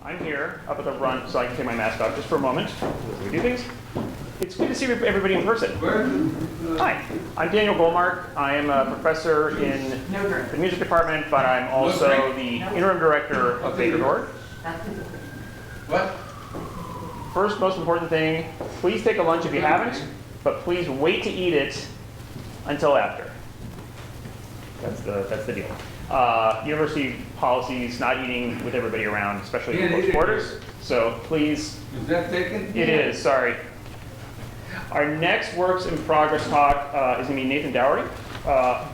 I'm here up at the front, so I can take my mask off just for a moment as we do things. It's good to see everybody in person. Hi, I'm Daniel Goldmark. I am a professor in the music department, but I'm also the interim director of Baker Door. What? First, most important thing, please take a lunch if you haven't, but please wait to eat it until after. That's the deal. University policies, not eating with everybody around, especially in close quarters. So please. Is that taken? It is, sorry. Our next Works in Progress talk is going to be Nathan Dowery.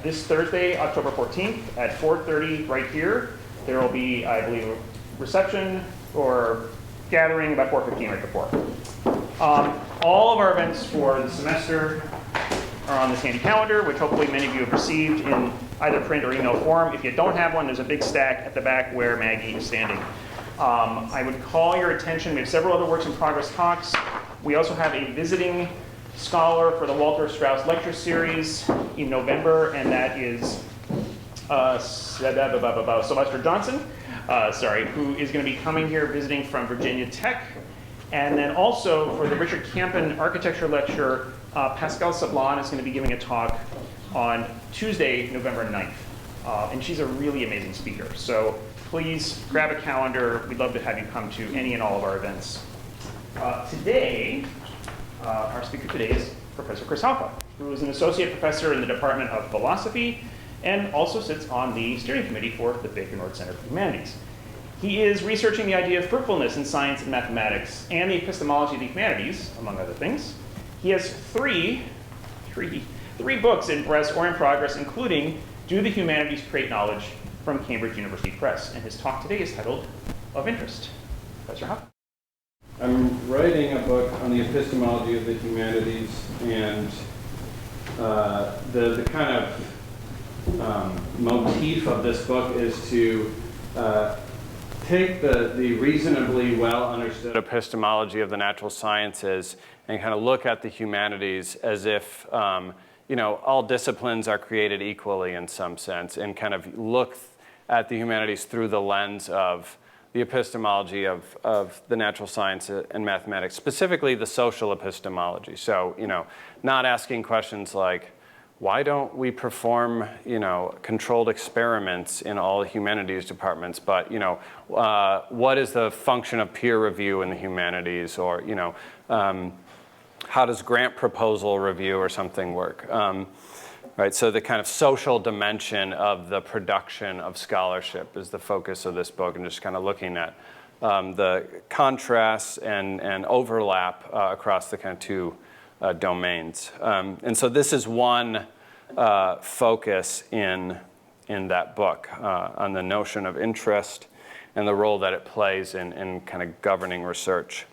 This Thursday, October 14th at 4:30 right here. There will be, I believe, a reception or gathering about 4:15 right before. All of our events for the semester are on this handy calendar, which hopefully many of you have received in either print or email form. If you don't have one, there's a big stack at the back where Maggie is standing. I would call your attention, we have several other Works in Progress talks. We also have a visiting scholar for the Walter Strauss Lecture Series in November, and that is Sylvester Johnson, who is going to be coming here visiting from Virginia Tech. And then also for the Richard Campen Architecture Lecture, Pascal Sablon is going to be giving a talk on Tuesday, November 9th. And she's a really amazing speaker. So please grab a calendar. We'd love to have you come to any and all of our events. Today, our speaker today is Professor Chris Haufe, who is an associate professor in the Department of Philosophy and also sits on the steering committee for the Baker Nord Center for Humanities. He is researching the idea of fruitfulness in science and mathematics and the epistemology of the humanities, among other things. He has three books in press or in progress, including Do the Humanities Create Knowledge from Cambridge University Press. And his talk today is titled Of Interest. Professor Haufe. I'm writing a book on the epistemology of the humanities, and the kind of motif of this book is to take the reasonably well understood epistemology of the natural sciences and kind of look at the humanities as if all disciplines are created equally in some sense, and kind of look at the humanities through the lens of the epistemology of the natural sciences and mathematics, specifically the social epistemology. So, not asking questions like, why don't we perform, controlled experiments in all humanities departments, but, what is the function of peer review in the humanities, or, how does grant proposal review or something work? Right, so the kind of social dimension of the production of scholarship is the focus of this book, and just kind of looking at the contrasts and overlap across the kind of two domains. And so this is one focus in that book on the notion of interest and the role that it plays in kind of governing research.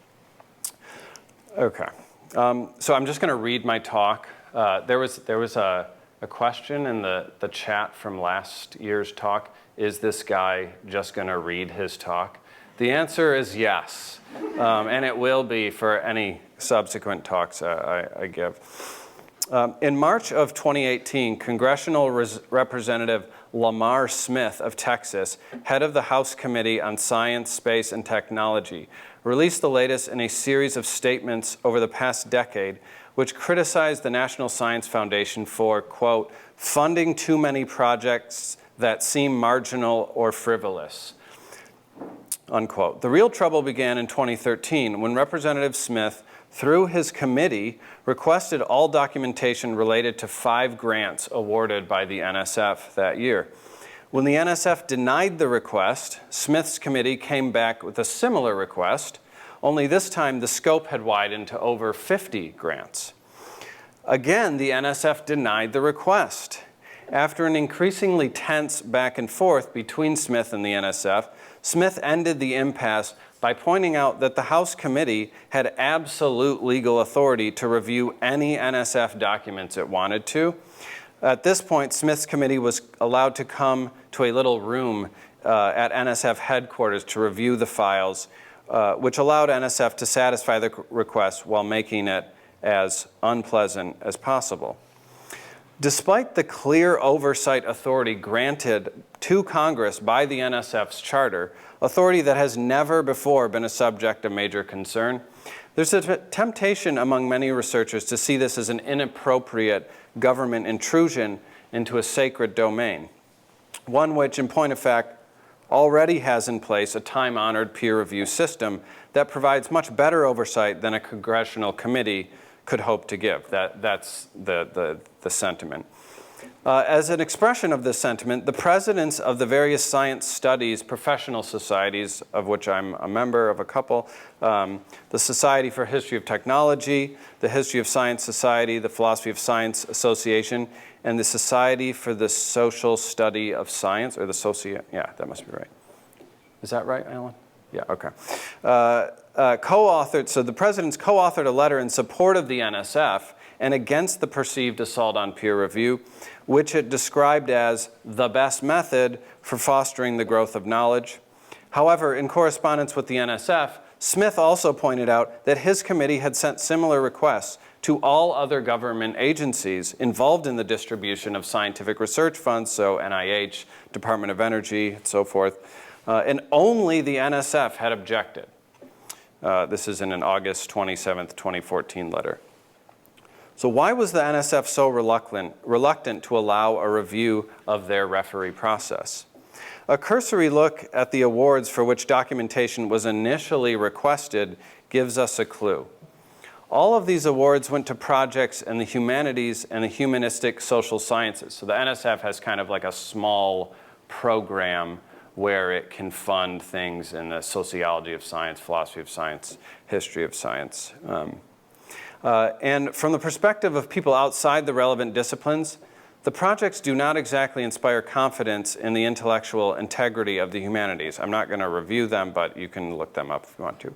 Okay, so I'm just going to read my talk. There was a question in the chat from last year's talk. Is this guy just going to read his talk? The answer is yes, and it will be for any subsequent talks I give. In March of 2018, Congressional Representative Lamar Smith of Texas, head of the House Committee on Science, Space, and Technology, released the latest in a series of statements over the past decade which criticized the National Science Foundation for, quote, funding too many projects that seem marginal or frivolous, unquote. The real trouble began in 2013 when Representative Smith, through his committee, requested all documentation related to 5 grants awarded by the NSF that year. When the NSF denied the request, Smith's committee came back with a similar request, only this time the scope had widened to over 50 grants. Again, the NSF denied the request. After an increasingly tense back and forth between Smith and the NSF, Smith ended the impasse by pointing out that the House Committee had absolute legal authority to review any NSF documents it wanted to. At this point, Smith's committee was allowed to come to a little room at NSF headquarters to review the files, which allowed NSF to satisfy the request while making it as unpleasant as possible. Despite the clear oversight authority granted to Congress by the NSF's charter, authority that has never before been a subject of major concern, there's a temptation among many researchers to see this as an inappropriate government intrusion into a sacred domain, one which, in point of fact, already has in place a time-honored peer review system that provides much better oversight than a congressional committee could hope to give. That's the sentiment. As an expression of this sentiment, the presidents of the various science studies professional societies, of which I'm a member of a couple, the Society for History of Technology, the History of Science Society, the Philosophy of Science Association, and the Society for the Social Study of Science, or the yeah, that must be right. Is that right, Alan? Yeah, okay. Co-authored, so the presidents co-authored a letter in support of the NSF and against the perceived assault on peer review, which it described as the best method for fostering the growth of knowledge. However, in correspondence with the NSF, Smith also pointed out that his committee had sent similar requests to all other government agencies involved in the distribution of scientific research funds, so NIH, Department of Energy, and so forth, and only the NSF had objected. This is in an August 27th, 2014 letter. So why was the NSF so reluctant to allow a review of their referee process? A cursory look at the awards for which documentation was initially requested gives us a clue. All of these awards went to projects in the humanities and the humanistic social sciences. So the NSF has kind of like a small program where it can fund things in the sociology of science, philosophy of science, history of science. And from the perspective of people outside the relevant disciplines, the projects do not exactly inspire confidence in the intellectual integrity of the humanities. I'm not going to review them, but you can look them up if you want to.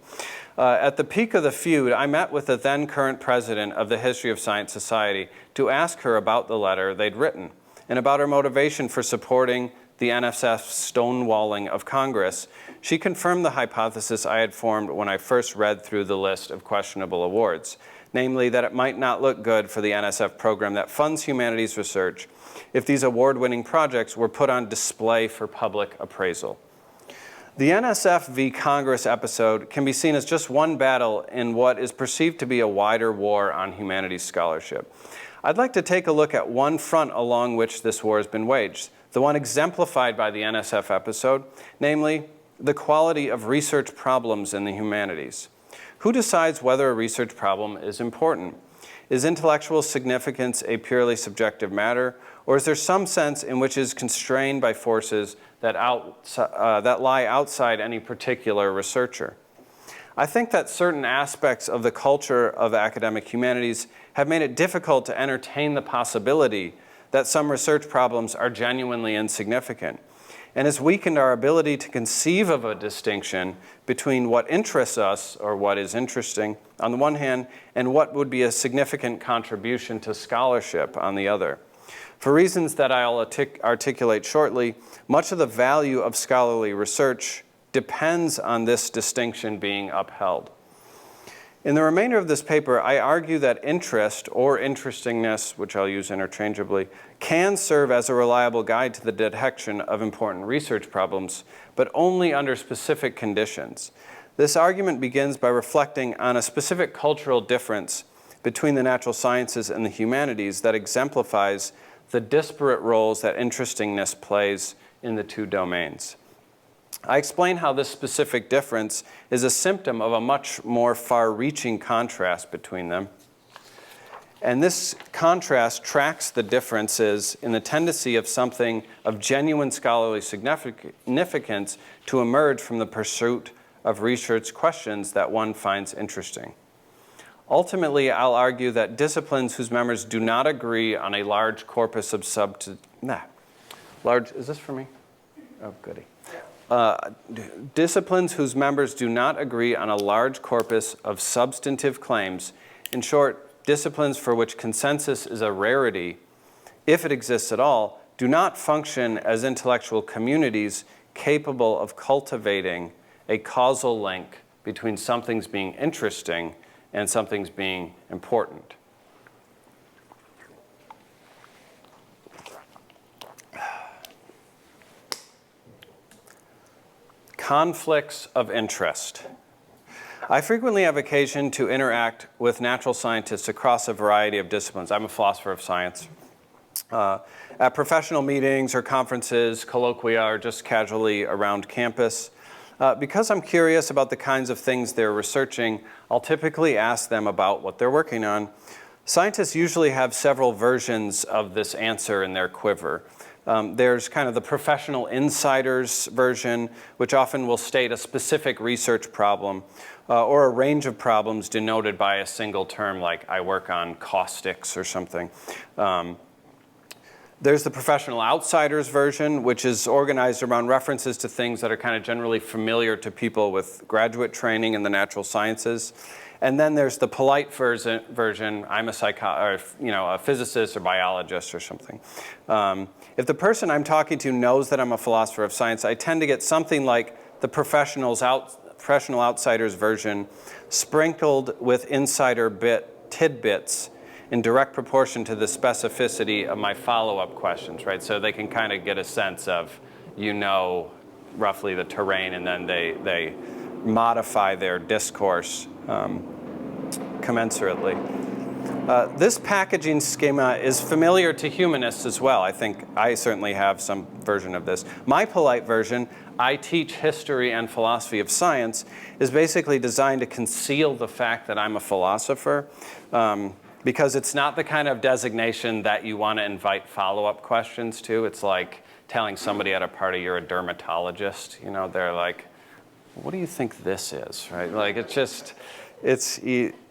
At the peak of the feud, I met with the then current president of the History of Science Society to ask her about the letter they'd written and about her motivation for supporting the NSF's stonewalling of Congress. She confirmed the hypothesis I had formed when I first read through the list of questionable awards, namely that it might not look good for the NSF program that funds humanities research if these award-winning projects were put on display for public appraisal. The NSF v. Congress episode can be seen as just one battle in what is perceived to be a wider war on humanities scholarship. I'd like to take a look at one front along which this war has been waged, the one exemplified by the NSF episode, namely the quality of research problems in the humanities. Who decides whether a research problem is important? Is intellectual significance a purely subjective matter, or is there some sense in which it is constrained by forces that lie outside any particular researcher? I think that certain aspects of the culture of academic humanities have made it difficult to entertain the possibility that some research problems are genuinely insignificant, and has weakened our ability to conceive of a distinction between what interests us, or what is interesting, on the one hand, and what would be a significant contribution to scholarship on the other. For reasons that I'll articulate shortly, much of the value of scholarly research depends on this distinction being upheld. In the remainder of this paper, I argue that interest or interestingness, which I'll use interchangeably, can serve as a reliable guide to the detection of important research problems, but only under specific conditions. This argument begins by reflecting on a specific cultural difference between the natural sciences and the humanities that exemplifies the disparate roles that interestingness plays in the two domains. I explain how this specific difference is a symptom of a much more far-reaching contrast between them. And this contrast tracks the differences in the tendency of something of genuine scholarly significance to emerge from the pursuit of research questions that one finds interesting. Ultimately, I'll argue that disciplines whose members do not agree on a large corpus of is this for me? Oh, goody. Disciplines whose members do not agree on a large corpus of substantive claims, in short, disciplines for which consensus is a rarity, if it exists at all, do not function as intellectual communities capable of cultivating a causal link between something's being interesting and something's being important. conflicts of interest. I frequently have occasion to interact with natural scientists across a variety of disciplines. I'm a philosopher of science. At professional meetings or conferences, colloquia, or just casually around campus. Because I'm curious about the kinds of things they're researching, I'll typically ask them about what they're working on. Scientists usually have several versions of this answer in their quiver. There's kind of the professional insider's version, which often will state a specific research problem or a range of problems denoted by a single term, like I work on caustics or something. There's the professional outsider's version, which is organized around references to things that are kind of generally familiar to people with graduate training in the natural sciences. And then there's the polite version. I'm a physicist or biologist or something. If the person I'm talking to knows that I'm a philosopher of science, I tend to get something like the professional outsider's version, sprinkled with insider tidbits in direct proportion to the specificity of my follow-up questions, right? So they can kind of get a sense of, roughly the terrain, and then they modify their discourse commensurately. This packaging schema is familiar to humanists as well. I think I certainly have some version of this. My polite version, I teach history and philosophy of science, is basically designed to conceal the fact that I'm a philosopher, because it's not the kind of designation that you want to invite follow-up questions to. It's like telling somebody at a party you're a dermatologist. They're like, what do you think this is, right? Like,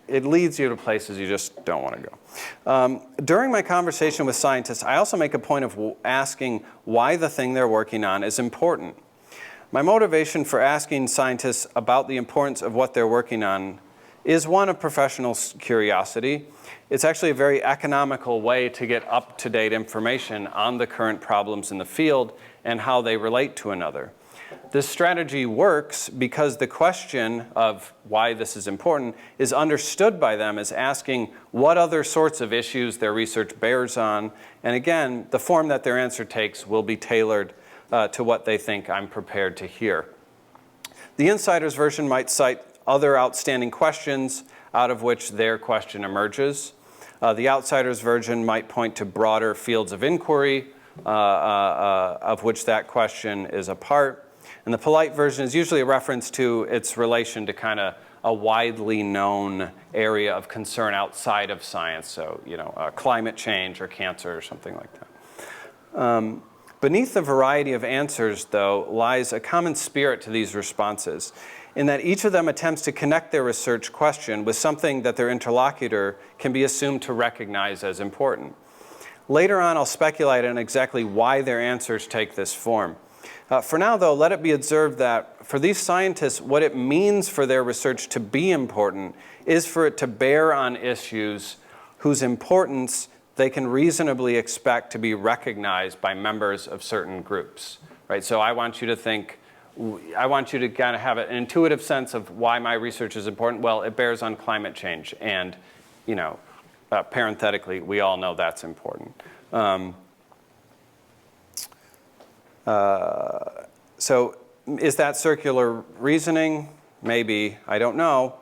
it leads you to places you just don't want to go. During my conversation with scientists, I also make a point of asking why the thing they're working on is important. My motivation for asking scientists about the importance of what they're working on is one of professional curiosity. It's actually a very economical way to get up-to-date information on the current problems in the field and how they relate to another. This strategy works because the question of why this is important is understood by them as asking what other sorts of issues their research bears on. And again, the form that their answer takes will be tailored to what they think I'm prepared to hear. The insider's version might cite other outstanding questions out of which their question emerges. The outsider's version might point to broader fields of inquiry of which that question is a part. And the polite version is usually a reference to its relation to kind of a widely known area of concern outside of science, so climate change or cancer or something like that. Beneath the variety of answers, though, lies a common spirit to these responses, in that each of them attempts to connect their research question with something that their interlocutor can be assumed to recognize as important. Later on, I'll speculate on exactly why their answers take this form. For now, though, let it be observed that for these scientists, what it means for their research to be important is for it to bear on issues whose importance they can reasonably expect to be recognized by members of certain groups, right? So I want you to kind of have an intuitive sense of why my research is important. Well, it bears on climate change, and parenthetically, we all know that's important. So is that circular reasoning? Maybe. I don't know.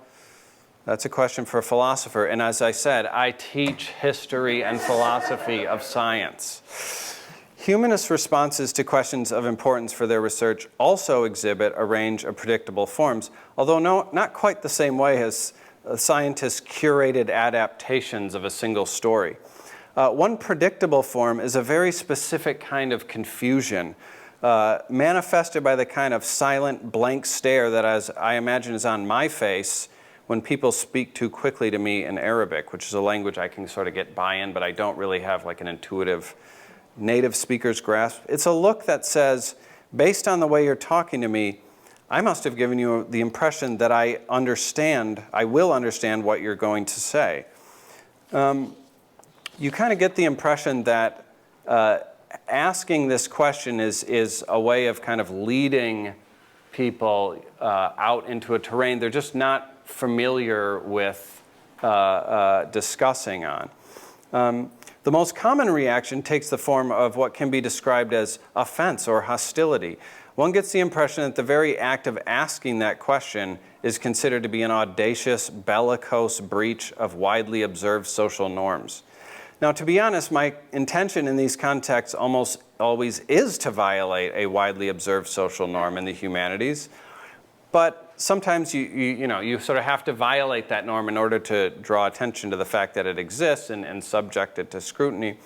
That's a question for a philosopher. And as I said, I teach history and philosophy of science. Humanist responses to questions of importance for their research also exhibit a range of predictable forms, although not quite the same way as scientists' curated adaptations of a single story. One predictable form is a very specific kind of confusion, manifested by the kind of silent, blank stare that, as I imagine, is on my face when people speak too quickly to me in Arabic, which is a language I can sort of get by in, but I don't really have like an intuitive native speaker's grasp. It's a look that says, based on the way you're talking to me, I must have given you the impression that I will understand what you're going to say. You kind of get the impression that asking this question is a way of kind of leading people out into a terrain they're just not familiar with discussing on. The most common reaction takes the form of what can be described as offense or hostility. One gets the impression that the very act of asking that question is considered to be an audacious, bellicose breach of widely observed social norms. Now, to be honest, my intention in these contexts almost always is to violate a widely observed social norm in the humanities, but sometimes you sort of have to violate that norm in order to draw attention to the fact that it exists and subject it to scrutiny.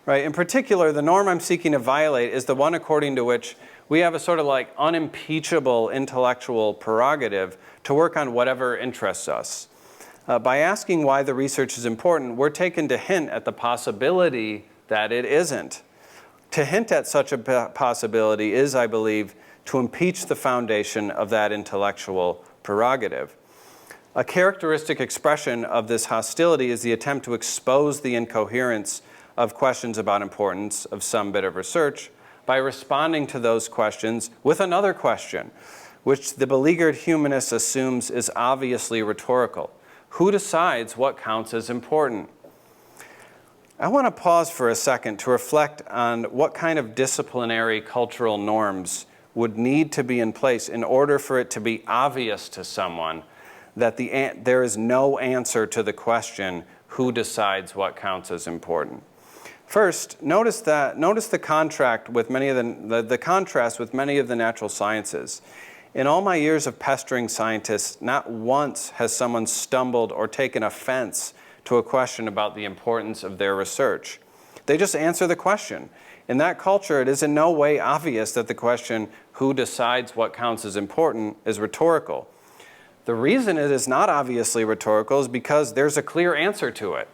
Right? In particular, the norm I'm seeking to violate is the one according to which we have a sort of like unimpeachable intellectual prerogative to work on whatever interests us. By asking why the research is important, we're taken to hint at the possibility that it isn't. To hint at such a possibility is, I believe, to impeach the foundation of that intellectual prerogative. A characteristic expression of this hostility is the attempt to expose the incoherence of questions about importance of some bit of research by responding to those questions with another question, which the beleaguered humanist assumes is obviously rhetorical. Who decides what counts as important? I want to pause for a second to reflect on what kind of disciplinary cultural norms would need to be in place in order for it to be obvious to someone that there is no answer to the question, who decides what counts as important? First, notice the contrast with many of the natural sciences. In all my years of pestering scientists, not once has someone stumbled or taken offense to a question about the importance of their research. They just answer the question. In that culture, it is in no way obvious that the question, who decides what counts as important, is rhetorical. The reason it is not obviously rhetorical is because there's a clear answer to it,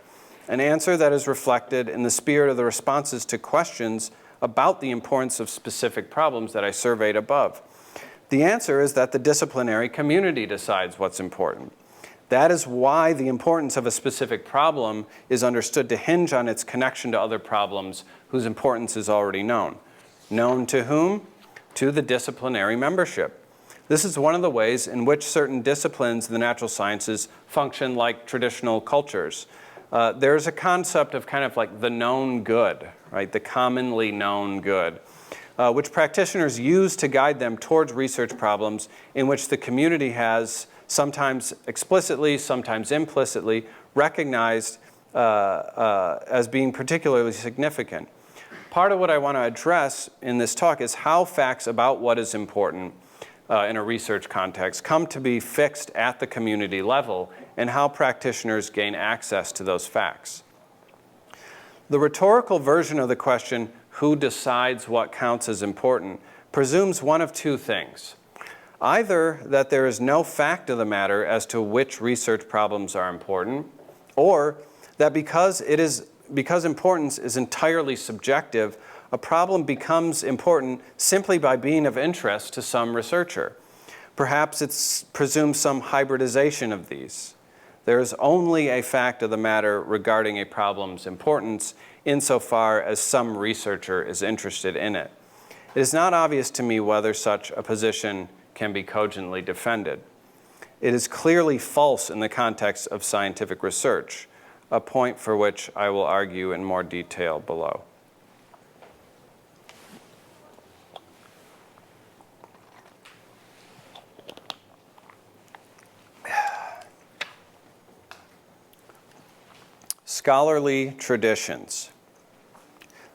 an answer that is reflected in the spirit of the responses to questions about the importance of specific problems that I surveyed above. The answer is that the disciplinary community decides what's important. That is why the importance of a specific problem is understood to hinge on its connection to other problems whose importance is already known. Known to whom? To the disciplinary membership. This is one of the ways in which certain disciplines in the natural sciences function like traditional cultures. There's a concept of kind of like the known good, right? The commonly known good, which practitioners use to guide them towards research problems in which the community has, sometimes explicitly, sometimes implicitly, recognized as being particularly significant. Part of what I want to address in this talk is how facts about what is important in a research context come to be fixed at the community level and how practitioners gain access to those facts. The rhetorical version of the question, who decides what counts as important, presumes one of two things. Either that there is no fact of the matter as to which research problems are important, or that because importance is entirely subjective, a problem becomes important simply by being of interest to some researcher. Perhaps it presumes some hybridization of these. There is only a fact of the matter regarding a problem's importance insofar as some researcher is interested in it. It is not obvious to me whether such a position can be cogently defended. It is clearly false in the context of scientific research, a point for which I will argue in more detail below. Scholarly traditions.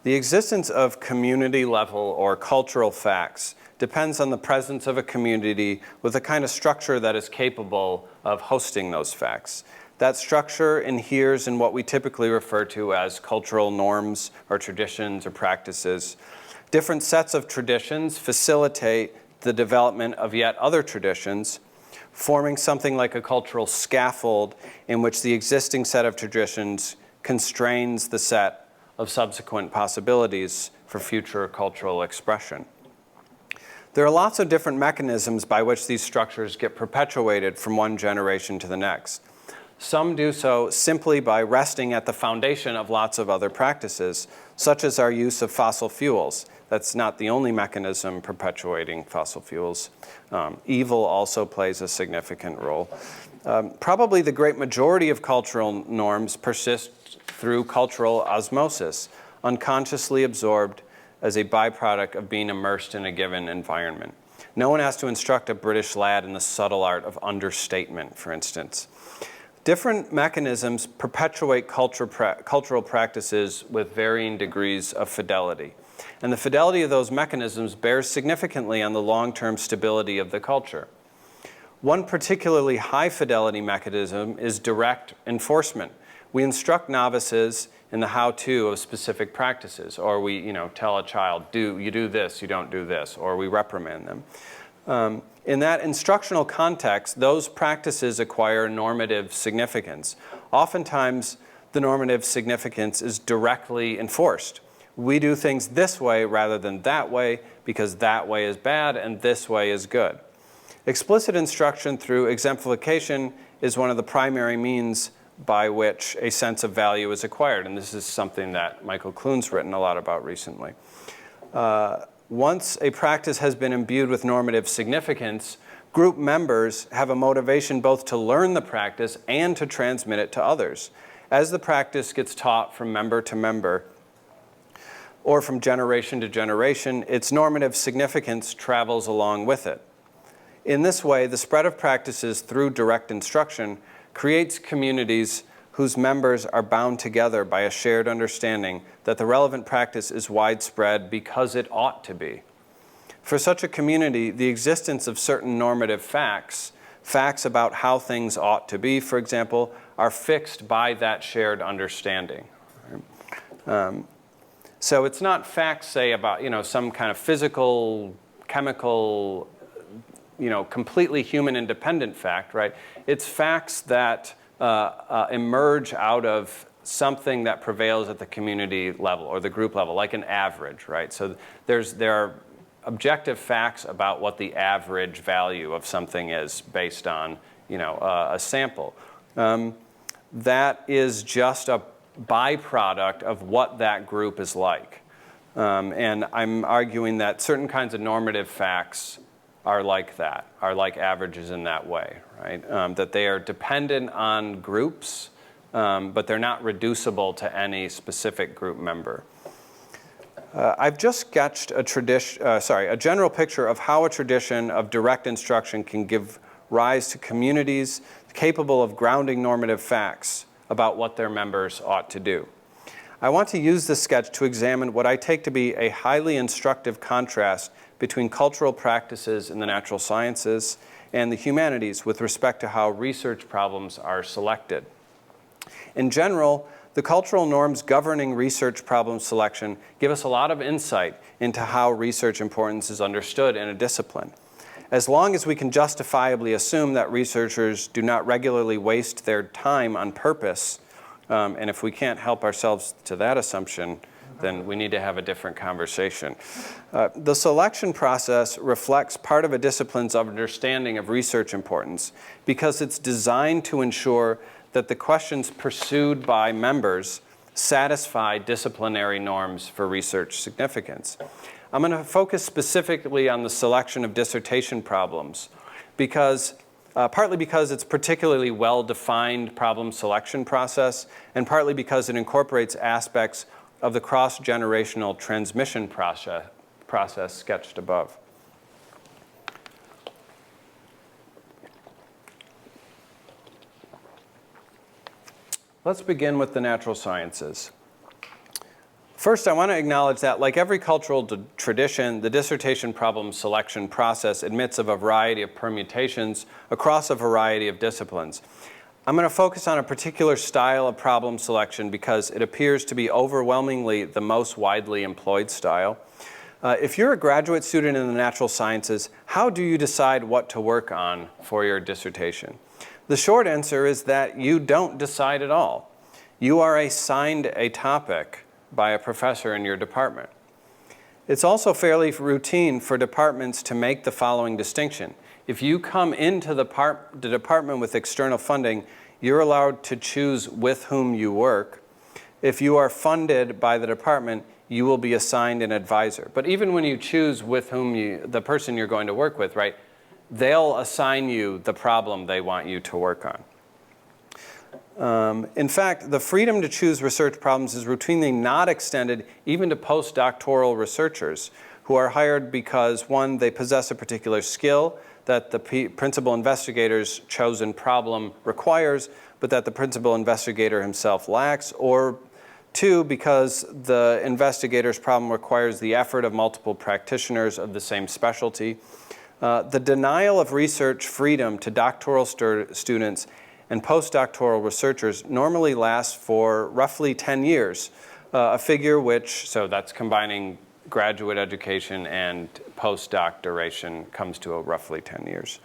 The existence of community-level or cultural facts depends on the presence of a community with a kind of structure that is capable of hosting those facts. That structure inheres in what we typically refer to as cultural norms or traditions or practices. Different sets of traditions facilitate the development of yet other traditions, forming something like a cultural scaffold in which the existing set of traditions constrains the set of subsequent possibilities for future cultural expression. There are lots of different mechanisms by which these structures get perpetuated from one generation to the next. Some do so simply by resting at the foundation of lots of other practices, such as our use of fossil fuels. That's not the only mechanism perpetuating fossil fuels. Evil also plays a significant role. Probably the great majority of cultural norms persist through cultural osmosis, unconsciously absorbed as a byproduct of being immersed in a given environment. No one has to instruct a British lad in the subtle art of understatement, for instance. Different mechanisms perpetuate cultural practices with varying degrees of fidelity. And the fidelity of those mechanisms bears significantly on the long-term stability of the culture. One particularly high fidelity mechanism is direct enforcement. We instruct novices in the how-to of specific practices, or we tell a child, you do this, you don't do this, or we reprimand them. In that instructional context, those practices acquire normative significance. Oftentimes, the normative significance is directly enforced. We do things this way rather than that way because that way is bad and this way is good. Explicit instruction through exemplification is one of the primary means by which a sense of value is acquired. And this is something that Michael Clune's written a lot about recently. Once a practice has been imbued with normative significance, group members have a motivation both to learn the practice and to transmit it to others. As the practice gets taught from member to member, or from generation to generation, its normative significance travels along with it. In this way, the spread of practices through direct instruction creates communities whose members are bound together by a shared understanding that the relevant practice is widespread because it ought to be. For such a community, the existence of certain normative facts about how things ought to be, for example, are fixed by that shared understanding. So it's not facts, say, about some kind of physical, chemical, completely human independent fact, right? It's facts that emerge out of something that prevails at the community level or the group level, like an average, right? So there are objective facts about what the average value of something is based on, a sample. That is just a byproduct of what that group is like. And I'm arguing that certain kinds of normative facts are like that, are like averages in that way, right? That they are dependent on groups, but they're not reducible to any specific group member. I've just sketched a general picture of how a tradition of direct instruction can give rise to communities capable of grounding normative facts about what their members ought to do. I want to use this sketch to examine what I take to be a highly instructive contrast between cultural practices in the natural sciences and the humanities with respect to how research problems are selected. In general, the cultural norms governing research problem selection give us a lot of insight into how research importance is understood in a discipline. As long as we can justifiably assume that researchers do not regularly waste their time on purpose, and if we can't help ourselves to that assumption, then we need to have a different conversation. The selection process reflects part of a discipline's understanding of research importance because it's designed to ensure that the questions pursued by members satisfy disciplinary norms for research significance. I'm going to focus specifically on the selection of dissertation problems partly because it's a particularly well-defined problem selection process, and partly because it incorporates aspects of the cross-generational transmission process sketched above. Let's begin with the natural sciences. First, I want to acknowledge that, like every cultural tradition, the dissertation problem selection process admits of a variety of permutations across a variety of disciplines. I'm going to focus on a particular style of problem selection because it appears to be overwhelmingly the most widely employed style. If you're a graduate student in the natural sciences, how do you decide what to work on for your dissertation? The short answer is that you don't decide at all. You are assigned a topic by a professor in your department. It's also fairly routine for departments to make the following distinction. If you come into the department with external funding, you're allowed to choose with whom you work. If you are funded by the department, you will be assigned an advisor. But even when you choose with whom the person you're going to work with, right, they'll assign you the problem they want you to work on. In fact, the freedom to choose research problems is routinely not extended even to postdoctoral researchers who are hired because, one, they possess a particular skill that the principal investigator's chosen problem requires, but that the principal investigator himself lacks, or two, because the investigator's problem requires the effort of multiple practitioners of the same specialty. The denial of research freedom to doctoral students and postdoctoral researchers normally lasts for roughly 10 years, a figure which, so that's combining graduate education and postdoc duration, comes to a roughly 10 years.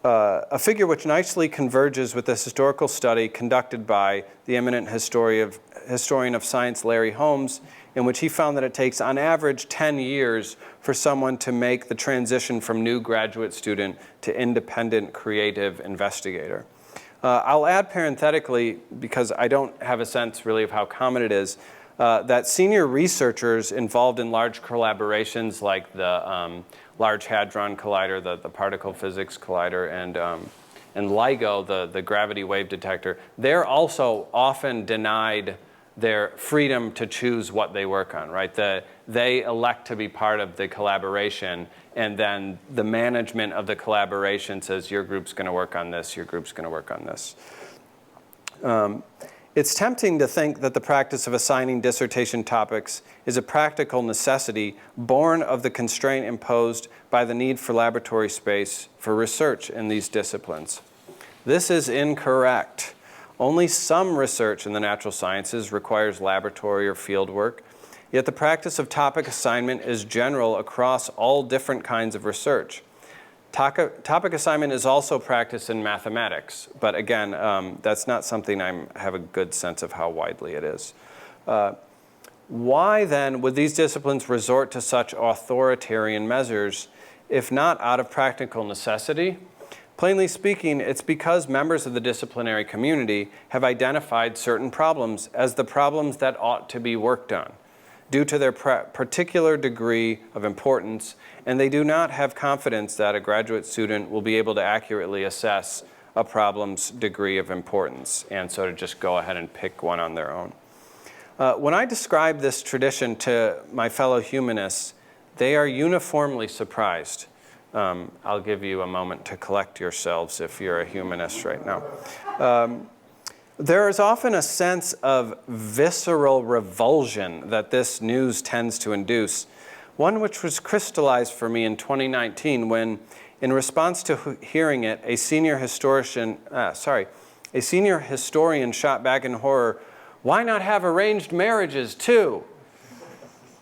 A figure which nicely converges with this historical study conducted by the eminent historian of science Larry Holmes, in which he found that it takes on average 10 years for someone to make the transition from new graduate student to independent creative investigator. I'll add parenthetically, because I don't have a sense really of how common it is, that senior researchers involved in large collaborations like the Large Hadron Collider, the Particle Physics Collider, and LIGO, the gravity wave detector, they're also often denied their freedom to choose what they work on, right? They elect to be part of the collaboration, and then the management of the collaboration says, your group's going to work on this, your group's going to work on this. It's tempting to think that the practice of assigning dissertation topics is a practical necessity born of the constraint imposed by the need for laboratory space for research in these disciplines. This is incorrect. Only some research in the natural sciences requires laboratory or field work, yet the practice of topic assignment is general across all different kinds of research. Topic assignment is also practiced in mathematics, but again, that's not something I have a good sense of how widely it is. Why then would these disciplines resort to such authoritarian measures, if not out of practical necessity? Plainly speaking, it's because members of the disciplinary community have identified certain problems as the problems that ought to be worked on, due to their particular degree of importance, and they do not have confidence that a graduate student will be able to accurately assess a problem's degree of importance, and so to just go ahead and pick one on their own. When I describe this tradition to my fellow humanists, they are uniformly surprised. I'll give you a moment to collect yourselves if you're a humanist right now. There is often a sense of visceral revulsion that this news tends to induce, one which was crystallized for me in 2019 when, in response to hearing it, a senior historian shot back in horror, "Why not have arranged marriages too?"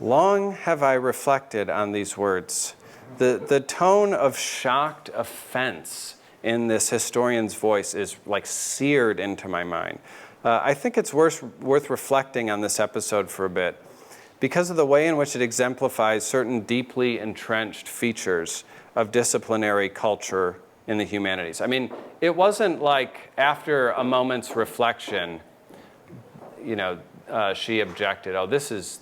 Long have I reflected on these words. The tone of shocked offense in this historian's voice is like seared into my mind. I think it's worth reflecting on this episode for a bit because of the way in which it exemplifies certain deeply entrenched features of disciplinary culture in the humanities. I mean, it wasn't like after a moment's reflection, she objected, "Oh, this is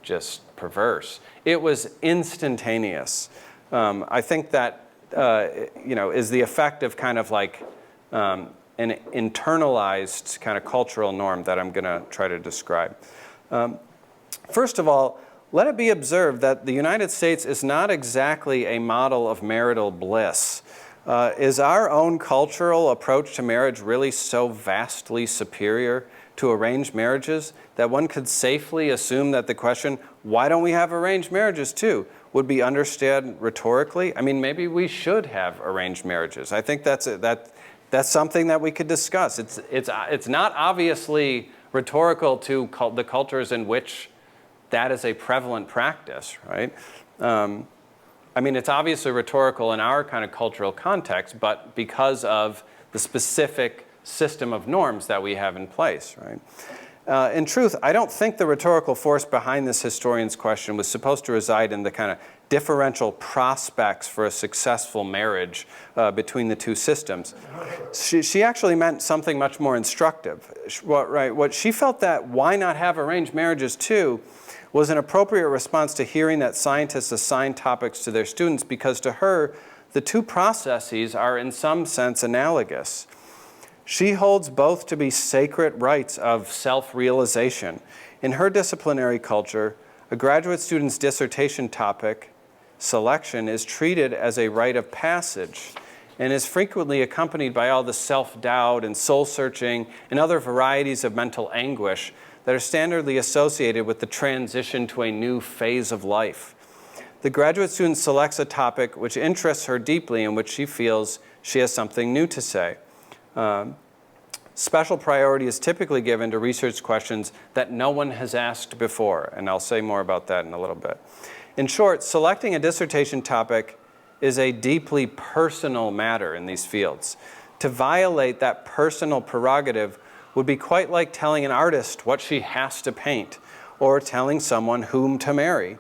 just perverse." It was instantaneous. I think that is the effect of kind of like an internalized kind of cultural norm that I'm going to try to describe. First of all, let it be observed that the United States is not exactly a model of marital bliss. Is our own cultural approach to marriage really so vastly superior to arranged marriages that one could safely assume that the question, why don't we have arranged marriages too, would be understood rhetorically? I mean, maybe we should have arranged marriages. I think that's something that we could discuss. It's not obviously rhetorical to the cultures in which that is a prevalent practice, right? I mean, it's obviously rhetorical in our kind of cultural context, but because of the specific system of norms that we have in place, right? In truth, I don't think the rhetorical force behind this historian's question was supposed to reside in the kind of differential prospects for a successful marriage between the two systems. She actually meant something much more instructive. What she felt that why not have arranged marriages too was an appropriate response to hearing that scientists assign topics to their students because to her, the two processes are in some sense analogous. She holds both to be sacred rights of self-realization. In her disciplinary culture, a graduate student's dissertation topic selection is treated as a rite of passage and is frequently accompanied by all the self-doubt and soul-searching and other varieties of mental anguish that are standardly associated with the transition to a new phase of life. The graduate student selects a topic which interests her deeply and which she feels she has something new to say. Special priority is typically given to research questions that no one has asked before, and I'll say more about that in a little bit. In short, selecting a dissertation topic is a deeply personal matter in these fields. To violate that personal prerogative would be quite like telling an artist what she has to paint, or telling someone whom to marry.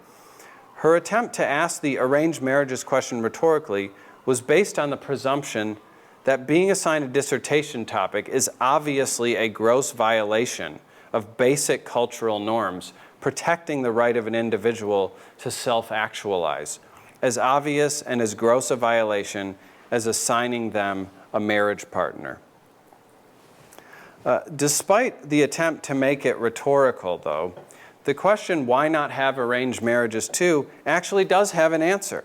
Her attempt to ask the arranged marriages question rhetorically was based on the presumption that being assigned a dissertation topic is obviously a gross violation of basic cultural norms, protecting the right of an individual to self-actualize, as obvious and as gross a violation as assigning them a marriage partner. Despite the attempt to make it rhetorical, though, the question, why not have arranged marriages too, actually does have an answer.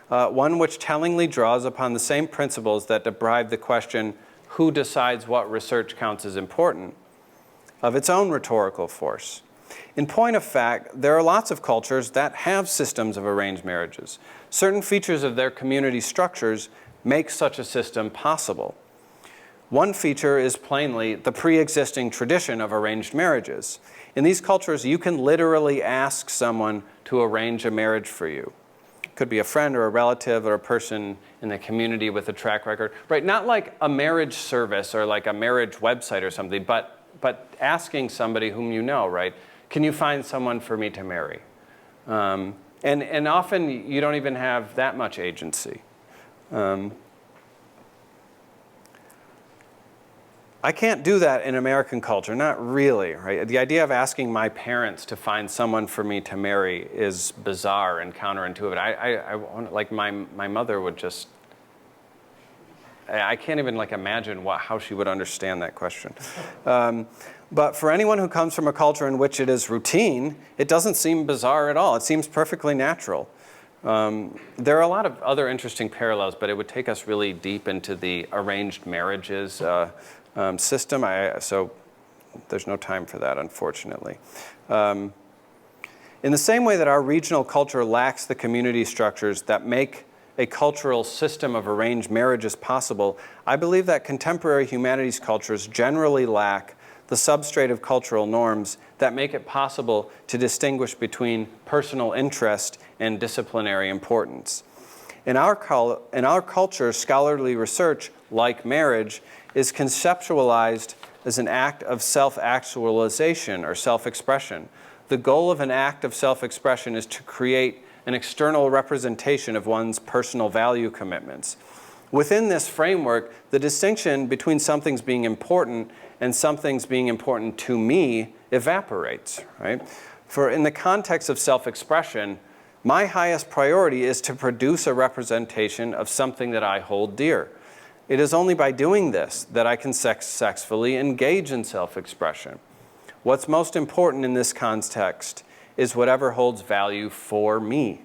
One which tellingly draws upon the same principles that deprive the question, who decides what research counts as important, of its own rhetorical force. In point of fact, there are lots of cultures that have systems of arranged marriages. Certain features of their community structures make such a system possible. One feature is plainly the pre-existing tradition of arranged marriages. In these cultures, you can literally ask someone to arrange a marriage for you. It could be a friend or a relative or a person in the community with a track record, right? Not like a marriage service or like a marriage website or something, but asking somebody whom you know, right? Can you find someone for me to marry? And often you don't even have that much agency. I can't do that in American culture, not really, right? The idea of asking my parents to find someone for me to marry is bizarre and counterintuitive. I like my mother would just, I can't even like imagine how she would understand that question. But for anyone who comes from a culture in which it is routine, it doesn't seem bizarre at all. It seems perfectly natural. There are a lot of other interesting parallels, but it would take us really deep into the arranged marriages system, so there's no time for that, unfortunately. In the same way that our regional culture lacks the community structures that make a cultural system of arranged marriages possible, I believe that contemporary humanities cultures generally lack the substrate of cultural norms that make it possible to distinguish between personal interest and disciplinary importance. In our culture, scholarly research, like marriage, is conceptualized as an act of self-actualization or self-expression. The goal of an act of self-expression is to create an external representation of one's personal value commitments. Within this framework, the distinction between some things being important and some things being important to me evaporates, right? For in the context of self-expression, my highest priority is to produce a representation of something that I hold dear. It is only by doing this that I can successfully engage in self-expression. What's most important in this context is whatever holds value for me.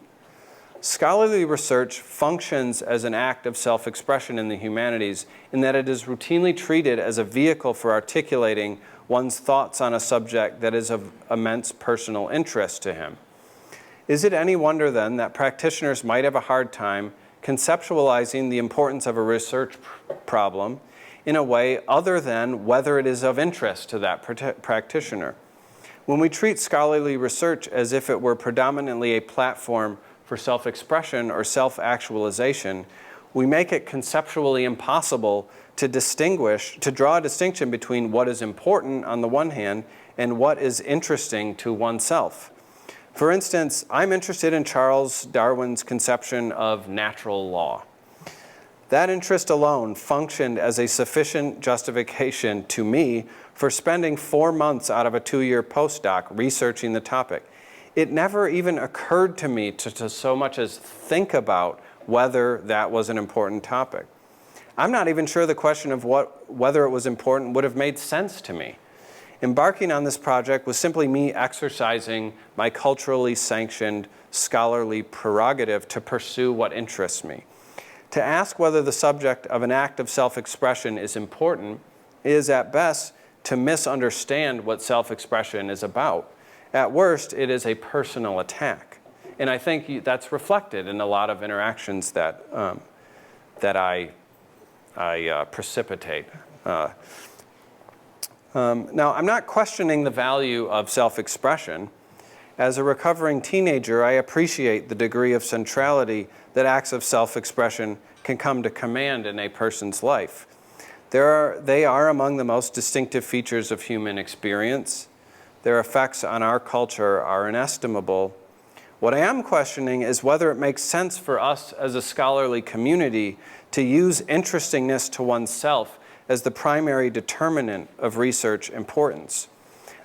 Scholarly research functions as an act of self-expression in the humanities in that it is routinely treated as a vehicle for articulating one's thoughts on a subject that is of immense personal interest to him. Is it any wonder then that practitioners might have a hard time conceptualizing the importance of a research problem in a way other than whether it is of interest to that practitioner? When we treat scholarly research as if it were predominantly a platform for self-expression or self-actualization, we make it conceptually impossible to draw a distinction between what is important on the one hand and what is interesting to oneself. For instance, I'm interested in Charles Darwin's conception of natural law. That interest alone functioned as a sufficient justification to me for spending 4 months out of a 2-year postdoc researching the topic. It never even occurred to me to so much as think about whether that was an important topic. I'm not even sure the question of whether it was important would have made sense to me. Embarking on this project was simply me exercising my culturally sanctioned scholarly prerogative to pursue what interests me. To ask whether the subject of an act of self-expression is important is, at best, to misunderstand what self-expression is about. At worst, it is a personal attack. And I think that's reflected in a lot of interactions that I precipitate. Now, I'm not questioning the value of self-expression. As a recovering teenager, I appreciate the degree of centrality that acts of self-expression can come to command in a person's life. They are among the most distinctive features of human experience. Their effects on our culture are inestimable. What I am questioning is whether it makes sense for us as a scholarly community to use interestingness to oneself as the primary determinant of research importance.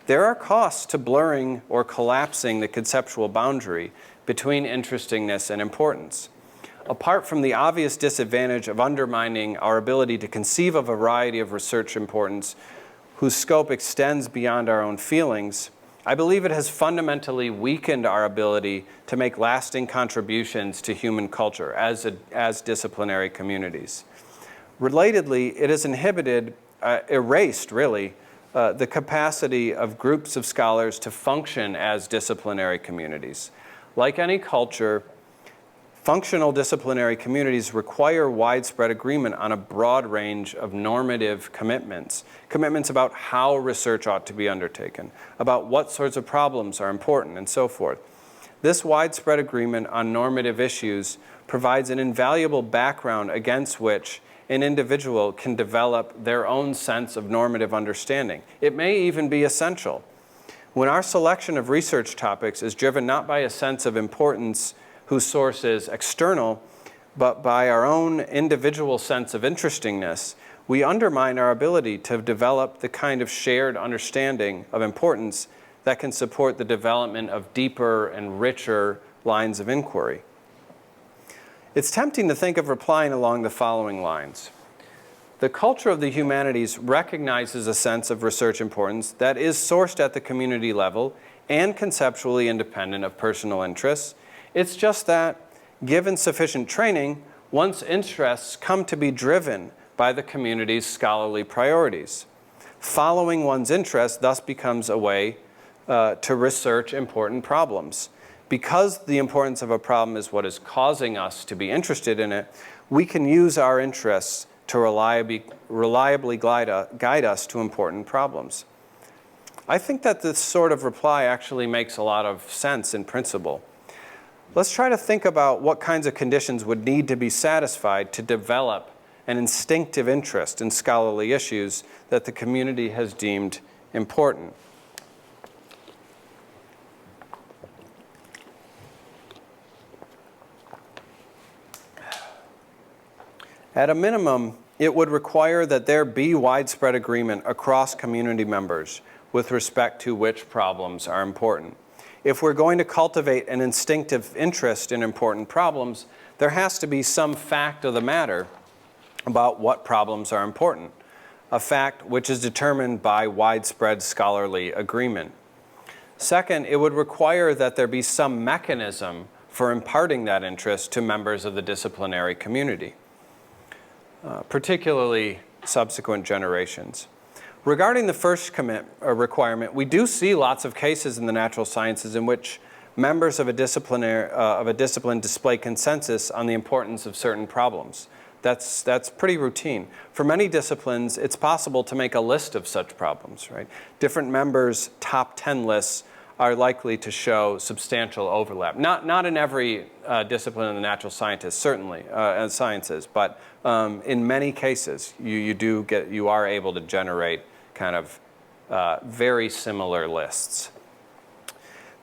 There are costs to blurring or collapsing the conceptual boundary between interestingness and importance. Apart from the obvious disadvantage of undermining our ability to conceive of a variety of research importance whose scope extends beyond our own feelings, I believe it has fundamentally weakened our ability to make lasting contributions to human culture as disciplinary communities. Relatedly, it has erased, the capacity of groups of scholars to function as disciplinary communities. Like any culture, functional disciplinary communities require widespread agreement on a broad range of normative commitments about how research ought to be undertaken, about what sorts of problems are important, and so forth. This widespread agreement on normative issues provides an invaluable background against which an individual can develop their own sense of normative understanding. It may even be essential. When our selection of research topics is driven not by a sense of importance whose source is external, but by our own individual sense of interestingness, we undermine our ability to develop the kind of shared understanding of importance that can support the development of deeper and richer lines of inquiry. It's tempting to think of replying along the following lines. The culture of the humanities recognizes a sense of research importance that is sourced at the community level and conceptually independent of personal interests. It's just that, given sufficient training, one's interests come to be driven by the community's scholarly priorities. Following one's interests thus becomes a way to research important problems. Because the importance of a problem is what is causing us to be interested in it, we can use our interests to reliably guide us to important problems. I think that this sort of reply actually makes a lot of sense in principle. Let's try to think about what kinds of conditions would need to be satisfied to develop an instinctive interest in scholarly issues that the community has deemed important. At a minimum, it would require that there be widespread agreement across community members with respect to which problems are important. If we're going to cultivate an instinctive interest in important problems, there has to be some fact of the matter about what problems are important, a fact which is determined by widespread scholarly agreement. Second, it would require that there be some mechanism for imparting that interest to members of the disciplinary community, particularly subsequent generations. Regarding the first requirement, we do see lots of cases in the natural sciences in which members of a discipline display consensus on the importance of certain problems. That's pretty routine. For many disciplines, it's possible to make a list of such problems, right? Different members' top 10 lists are likely to show substantial overlap. Not in every discipline in the natural sciences, certainly, sciences, but in many cases, you are able to generate kind of very similar lists.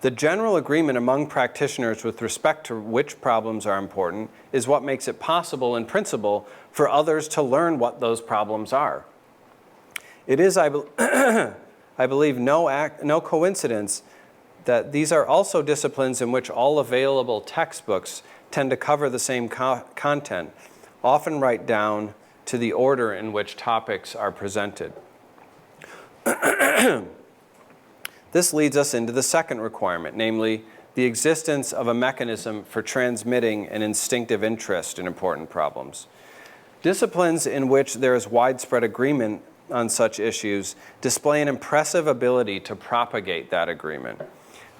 The general agreement among practitioners with respect to which problems are important is what makes it possible, in principle, for others to learn what those problems are. It is, I believe, no coincidence that these are also disciplines in which all available textbooks tend to cover the same content, often right down to the order in which topics are presented. This leads us into the second requirement, namely the existence of a mechanism for transmitting an instinctive interest in important problems. Disciplines in which there is widespread agreement on such issues display an impressive ability to propagate that agreement.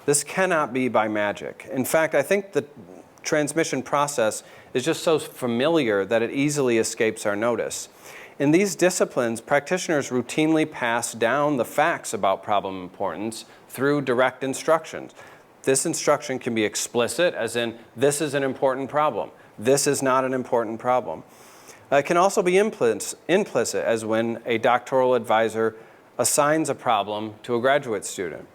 This cannot be by magic. In fact, I think the transmission process is just so familiar that it easily escapes our notice. In these disciplines, practitioners routinely pass down the facts about problem importance through direct instructions. This instruction can be explicit, as in, this is an important problem. This is not an important problem. It can also be implicit, as when a doctoral advisor assigns a problem to a graduate student.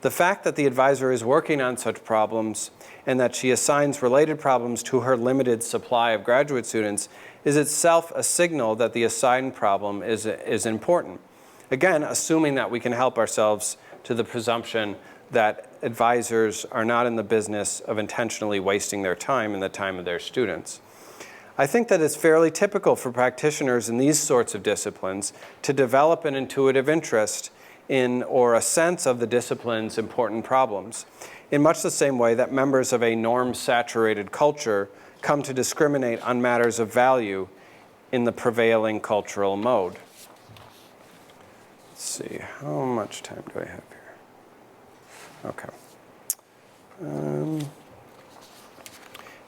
The fact that the advisor is working on such problems and that she assigns related problems to her limited supply of graduate students is itself a signal that the assigned problem is important. Again, assuming that we can help ourselves to the presumption that advisors are not in the business of intentionally wasting their time and the time of their students. I think that it's fairly typical for practitioners in these sorts of disciplines to develop an intuitive interest in or a sense of the discipline's important problems, in much the same way that members of a norm-saturated culture come to discriminate on matters of value in the prevailing cultural mode. Let's see, how much time do I have here? Okay.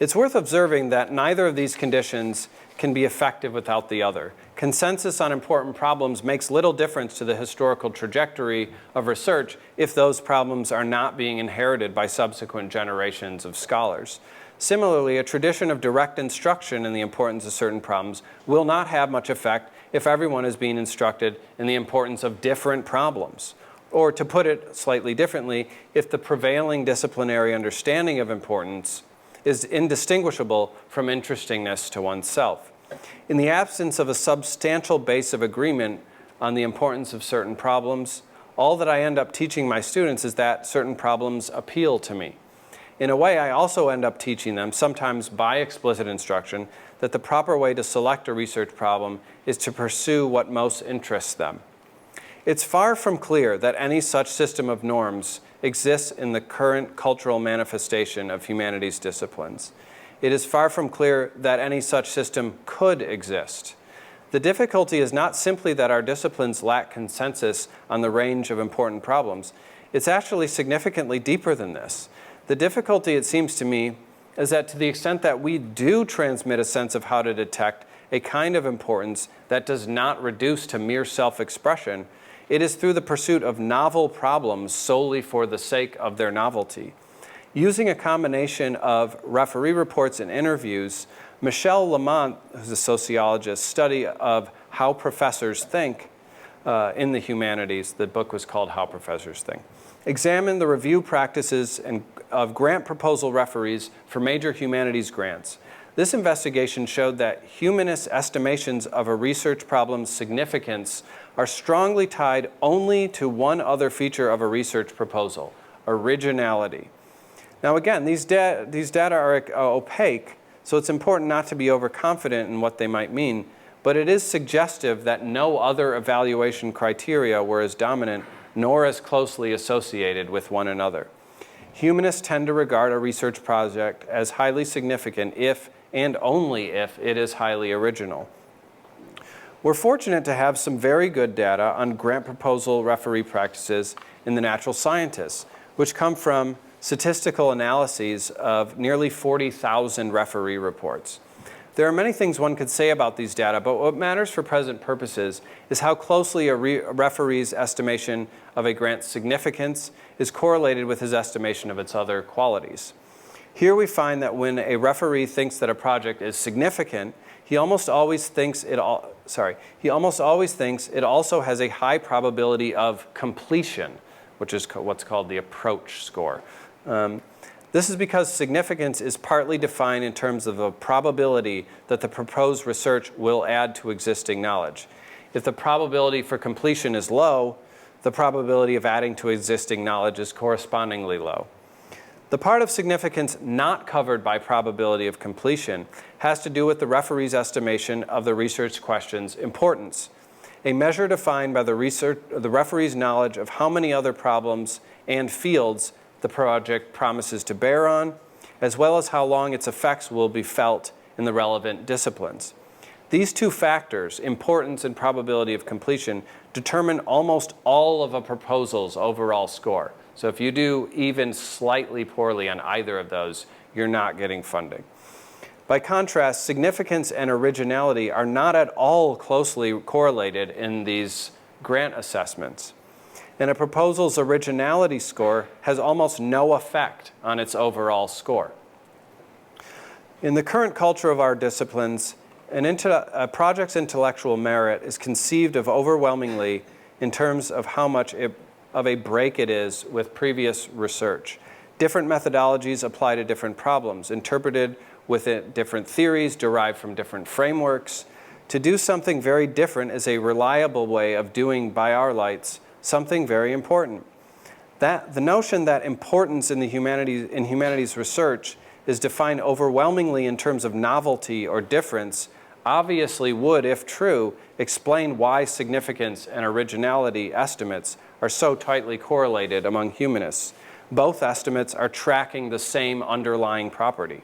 It's worth observing that neither of these conditions can be effective without the other. Consensus on important problems makes little difference to the historical trajectory of research if those problems are not being inherited by subsequent generations of scholars. Similarly, a tradition of direct instruction in the importance of certain problems will not have much effect if everyone is being instructed in the importance of different problems. Or to put it slightly differently, if the prevailing disciplinary understanding of importance is indistinguishable from interestingness to oneself. In the absence of a substantial base of agreement on the importance of certain problems, all that I end up teaching my students is that certain problems appeal to me. In a way, I also end up teaching them, sometimes by explicit instruction, that the proper way to select a research problem is to pursue what most interests them. It's far from clear that any such system of norms exists in the current cultural manifestation of humanities disciplines. It is far from clear that any such system could exist. The difficulty is not simply that our disciplines lack consensus on the range of important problems. It's actually significantly deeper than this. The difficulty, it seems to me, is that to the extent that we do transmit a sense of how to detect a kind of importance that does not reduce to mere self-expression, it is through the pursuit of novel problems solely for the sake of their novelty. Using a combination of referee reports and interviews, Michel Lamont, who's a sociologist, study of how professors think in the humanities, the book was called How Professors Think, examined the review practices of grant proposal referees for major humanities grants. This investigation showed that humanist estimations of a research problem's significance are strongly tied only to one other feature of a research proposal, originality. Now again, these data are opaque, so it's important not to be overconfident in what they might mean, but it is suggestive that no other evaluation criteria were as dominant nor as closely associated with one another. Humanists tend to regard a research project as highly significant if and only if it is highly original. We're fortunate to have some very good data on grant proposal referee practices in the natural scientists, which come from statistical analyses of nearly 40,000 referee reports. There are many things one could say about these data, but what matters for present purposes is how closely a referee's estimation of a grant's significance is correlated with his estimation of its other qualities. Here we find that when a referee thinks that a project is significant, he almost always thinks it also has a high probability of completion, which is what's called the approach score. This is because significance is partly defined in terms of the probability that the proposed research will add to existing knowledge. If the probability for completion is low, the probability of adding to existing knowledge is correspondingly low. The part of significance not covered by probability of completion has to do with the referee's estimation of the research question's importance, a measure defined by the referee's knowledge of how many other problems and fields the project promises to bear on, as well as how long its effects will be felt in the relevant disciplines. These two factors, importance and probability of completion, determine almost all of a proposal's overall score. So if you do even slightly poorly on either of those, you're not getting funding. By contrast, significance and originality are not at all closely correlated in these grant assessments. And a proposal's originality score has almost no effect on its overall score. In the current culture of our disciplines, a project's intellectual merit is conceived of overwhelmingly in terms of how much of a break it is with previous research. Different methodologies apply to different problems, interpreted with different theories derived from different frameworks. To do something very different is a reliable way of doing, by our lights, something very important. The notion that importance in humanities research is defined overwhelmingly in terms of novelty or difference obviously would, if true, explain why significance and originality estimates are so tightly correlated among humanists. Both estimates are tracking the same underlying property.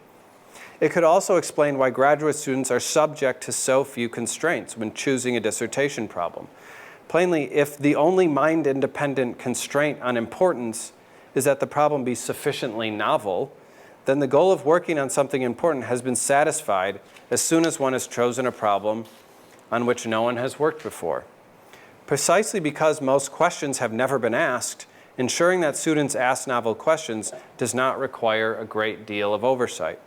It could also explain why graduate students are subject to so few constraints when choosing a dissertation problem. Plainly, if the only mind-independent constraint on importance is that the problem be sufficiently novel, then the goal of working on something important has been satisfied as soon as one has chosen a problem on which no one has worked before. Precisely because most questions have never been asked, ensuring that students ask novel questions does not require a great deal of oversight.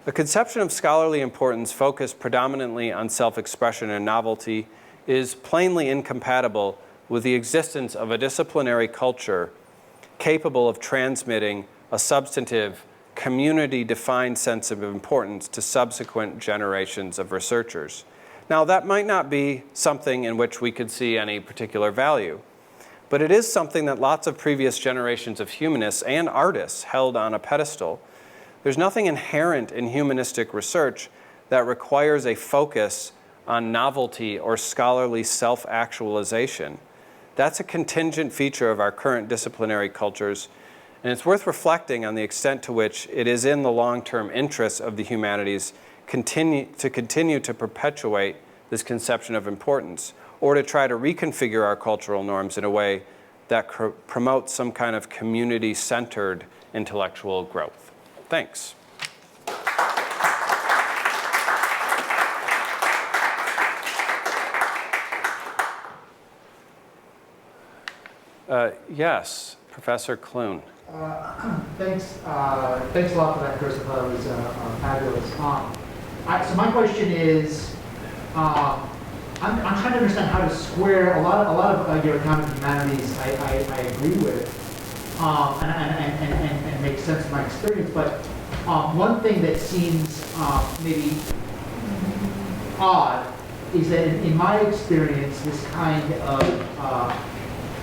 A conception of scholarly importance focused predominantly on self-expression and novelty is plainly incompatible with the existence of a disciplinary culture capable of transmitting a substantive, community-defined sense of importance to subsequent generations of researchers. Now, that might not be something in which we could see any particular value, but it is something that lots of previous generations of humanists and artists held on a pedestal. There's nothing inherent in humanistic research that requires a focus on novelty or scholarly self-actualization. That's a contingent feature of our current disciplinary cultures, and it's worth reflecting on the extent to which it is in the long-term interests of the humanities to continue to perpetuate this conception of importance, or to try to reconfigure our cultural norms in a way that promotes some kind of community-centered intellectual growth. Thanks. Yes, Professor Clune. Thanks a lot for that, Chris. I thought it was fabulous. So my question is, I'm trying to understand how to square a lot of your account of humanities. I agree with, and makes sense in my experience. But one thing that seems maybe odd is that in my experience, this kind of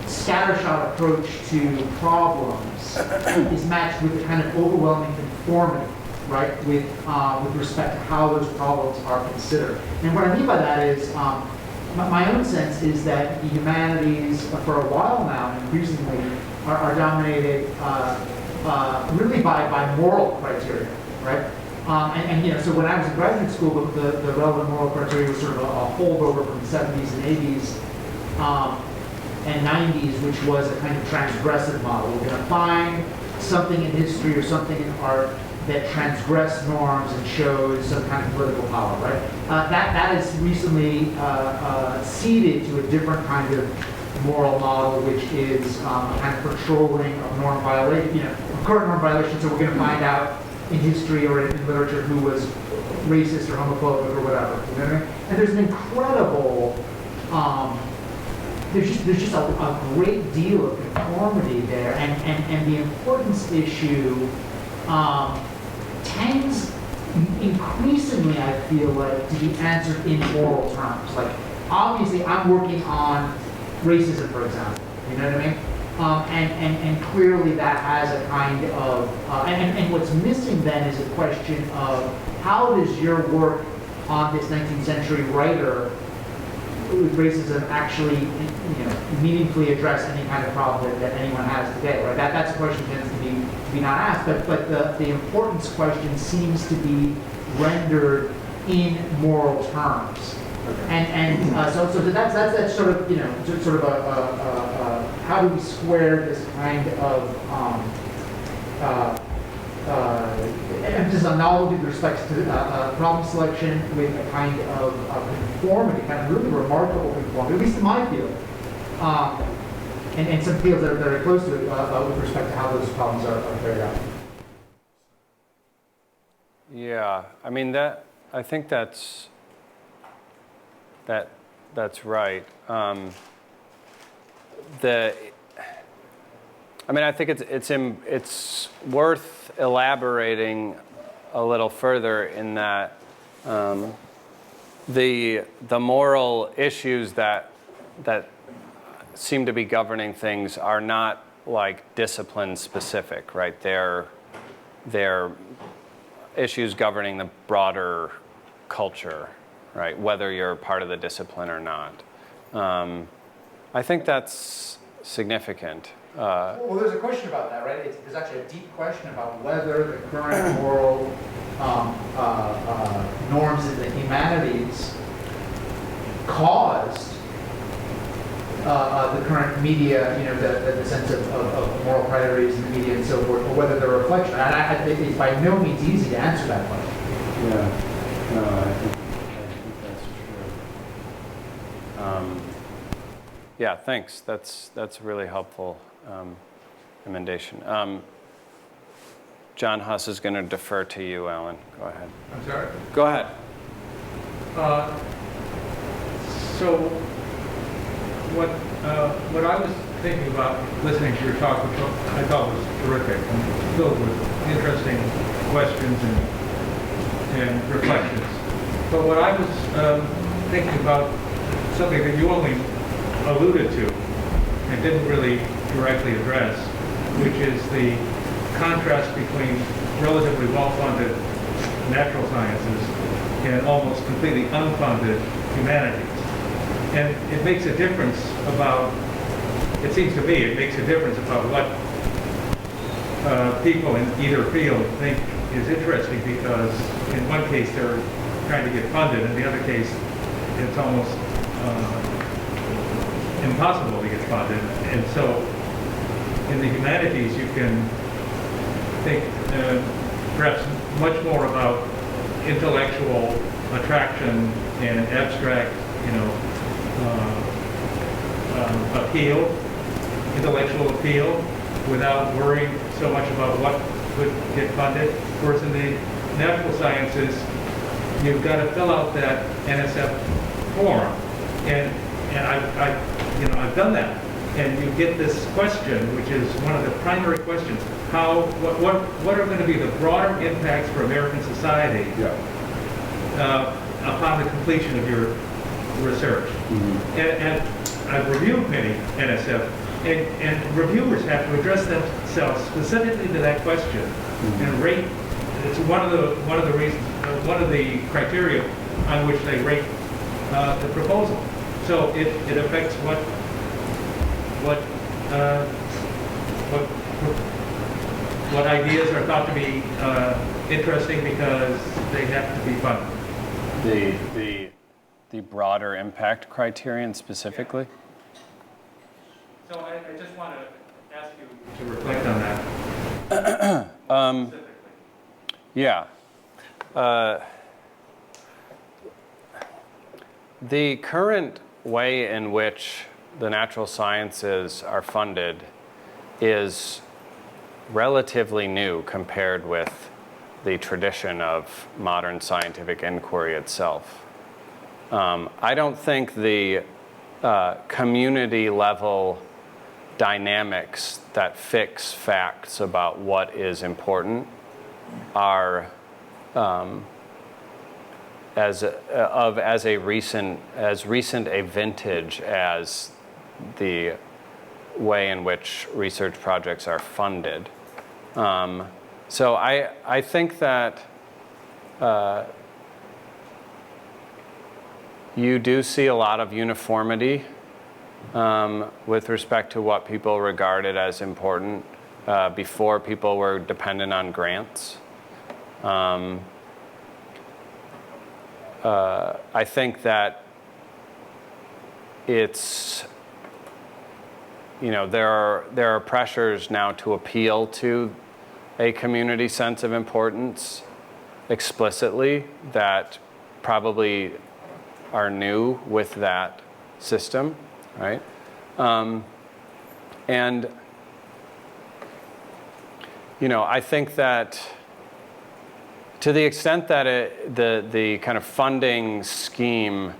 scattershot approach to problems is matched with a kind of overwhelming conformity, right, with respect to how those problems are considered. And what I mean by that is, my own sense is that the humanities, for a while now, increasingly, are dominated really by moral criteria, right? And you know, so when I was in graduate school, the relevant moral criteria was sort of a holdover from the 70s and 80s. And 90s, which was a kind of transgressive model. We're going to find something in history or something in art that transgress norms and shows some kind of political power, right? That has recently ceded to a different kind of moral model, which is a kind of patrolling of norm violation, current norm violations. So we're going to find out in history or in literature who was racist or homophobic or whatever. You know what I mean? And there's an incredible there's just a great deal of conformity there, and the importance issue tends increasingly, I feel like, to be answered in moral terms. Like, obviously, I'm working on racism, for example. You know what I mean? And clearly that has a kind of, and what's missing then is a question of how does your work on this 19th century writer with racism actually, meaningfully address any kind of problem that anyone has today, right? That's a question that tends to be not asked, but the importance question seems to be rendered in moral terms. So that's sort of how do we square this kind of emphasis on novelty with respect to problem selection with a kind of conformity, kind of really remarkable conformity, at least in my field, and some fields that are very close to it with respect to how those problems are carried out. Yeah, I mean I think that's right. I think it's worth elaborating a little further in that the moral issues that seem to be governing things are not like discipline specific, right? They're issues governing the broader culture, right? Whether you're part of the discipline or not. I think that's significant. Well, there's a question about that, right? There's actually a deep question about whether the current moral norms in the humanities caused the current media, the sense of moral priorities in the media and so forth, or whether they're a reflection. And I think it's by no means easy to answer that question. Yeah, no, I think that's true. Yeah, thanks. That's a really helpful emendation. John Huss is going to defer to you, Alan. Go ahead. I'm sorry? Go ahead. So what I was thinking about listening to your talk, which I thought was terrific and filled with interesting questions and reflections. But what I was thinking about something that you only alluded to and didn't really directly address, which is the contrast between relatively well-funded natural sciences and almost completely unfunded humanities. And it makes a difference about, it seems to me, it makes a difference about what people in either field think is interesting, because in one case they're trying to get funded, in the other case it's almost impossible to get funded. And so in the humanities you can think perhaps much more about intellectual attraction and abstract, appeal, intellectual appeal, without worrying so much about what would get funded. Whereas in the natural sciences, you've got to fill out that NSF form, and I've done that, and you get this question, which is one of the primary questions: what are going to be the broader impacts for American society upon the completion of your research? Mm-hmm. And I've reviewed many NSF, and reviewers have to address themselves specifically to that question, mm-hmm. and rate. It's one of the reasons, one of the criteria on which they rate the proposal. So it affects what ideas are thought to be interesting because they have to be funded. The broader impact criterion specifically? So I just want to ask you to reflect on that. Specifically. Yeah. The current way in which the natural sciences are funded is relatively new compared with the tradition of modern scientific inquiry itself. I don't think the community level dynamics that fix facts about what is important are as recent a vintage as the way in which research projects are funded. So I think that you do see a lot of uniformity with respect to what people regarded as important before people were dependent on grants. I think that it's, there are pressures now to appeal to a community sense of importance explicitly that probably are new with that system, right? And I think that to the extent that the kind of funding scheme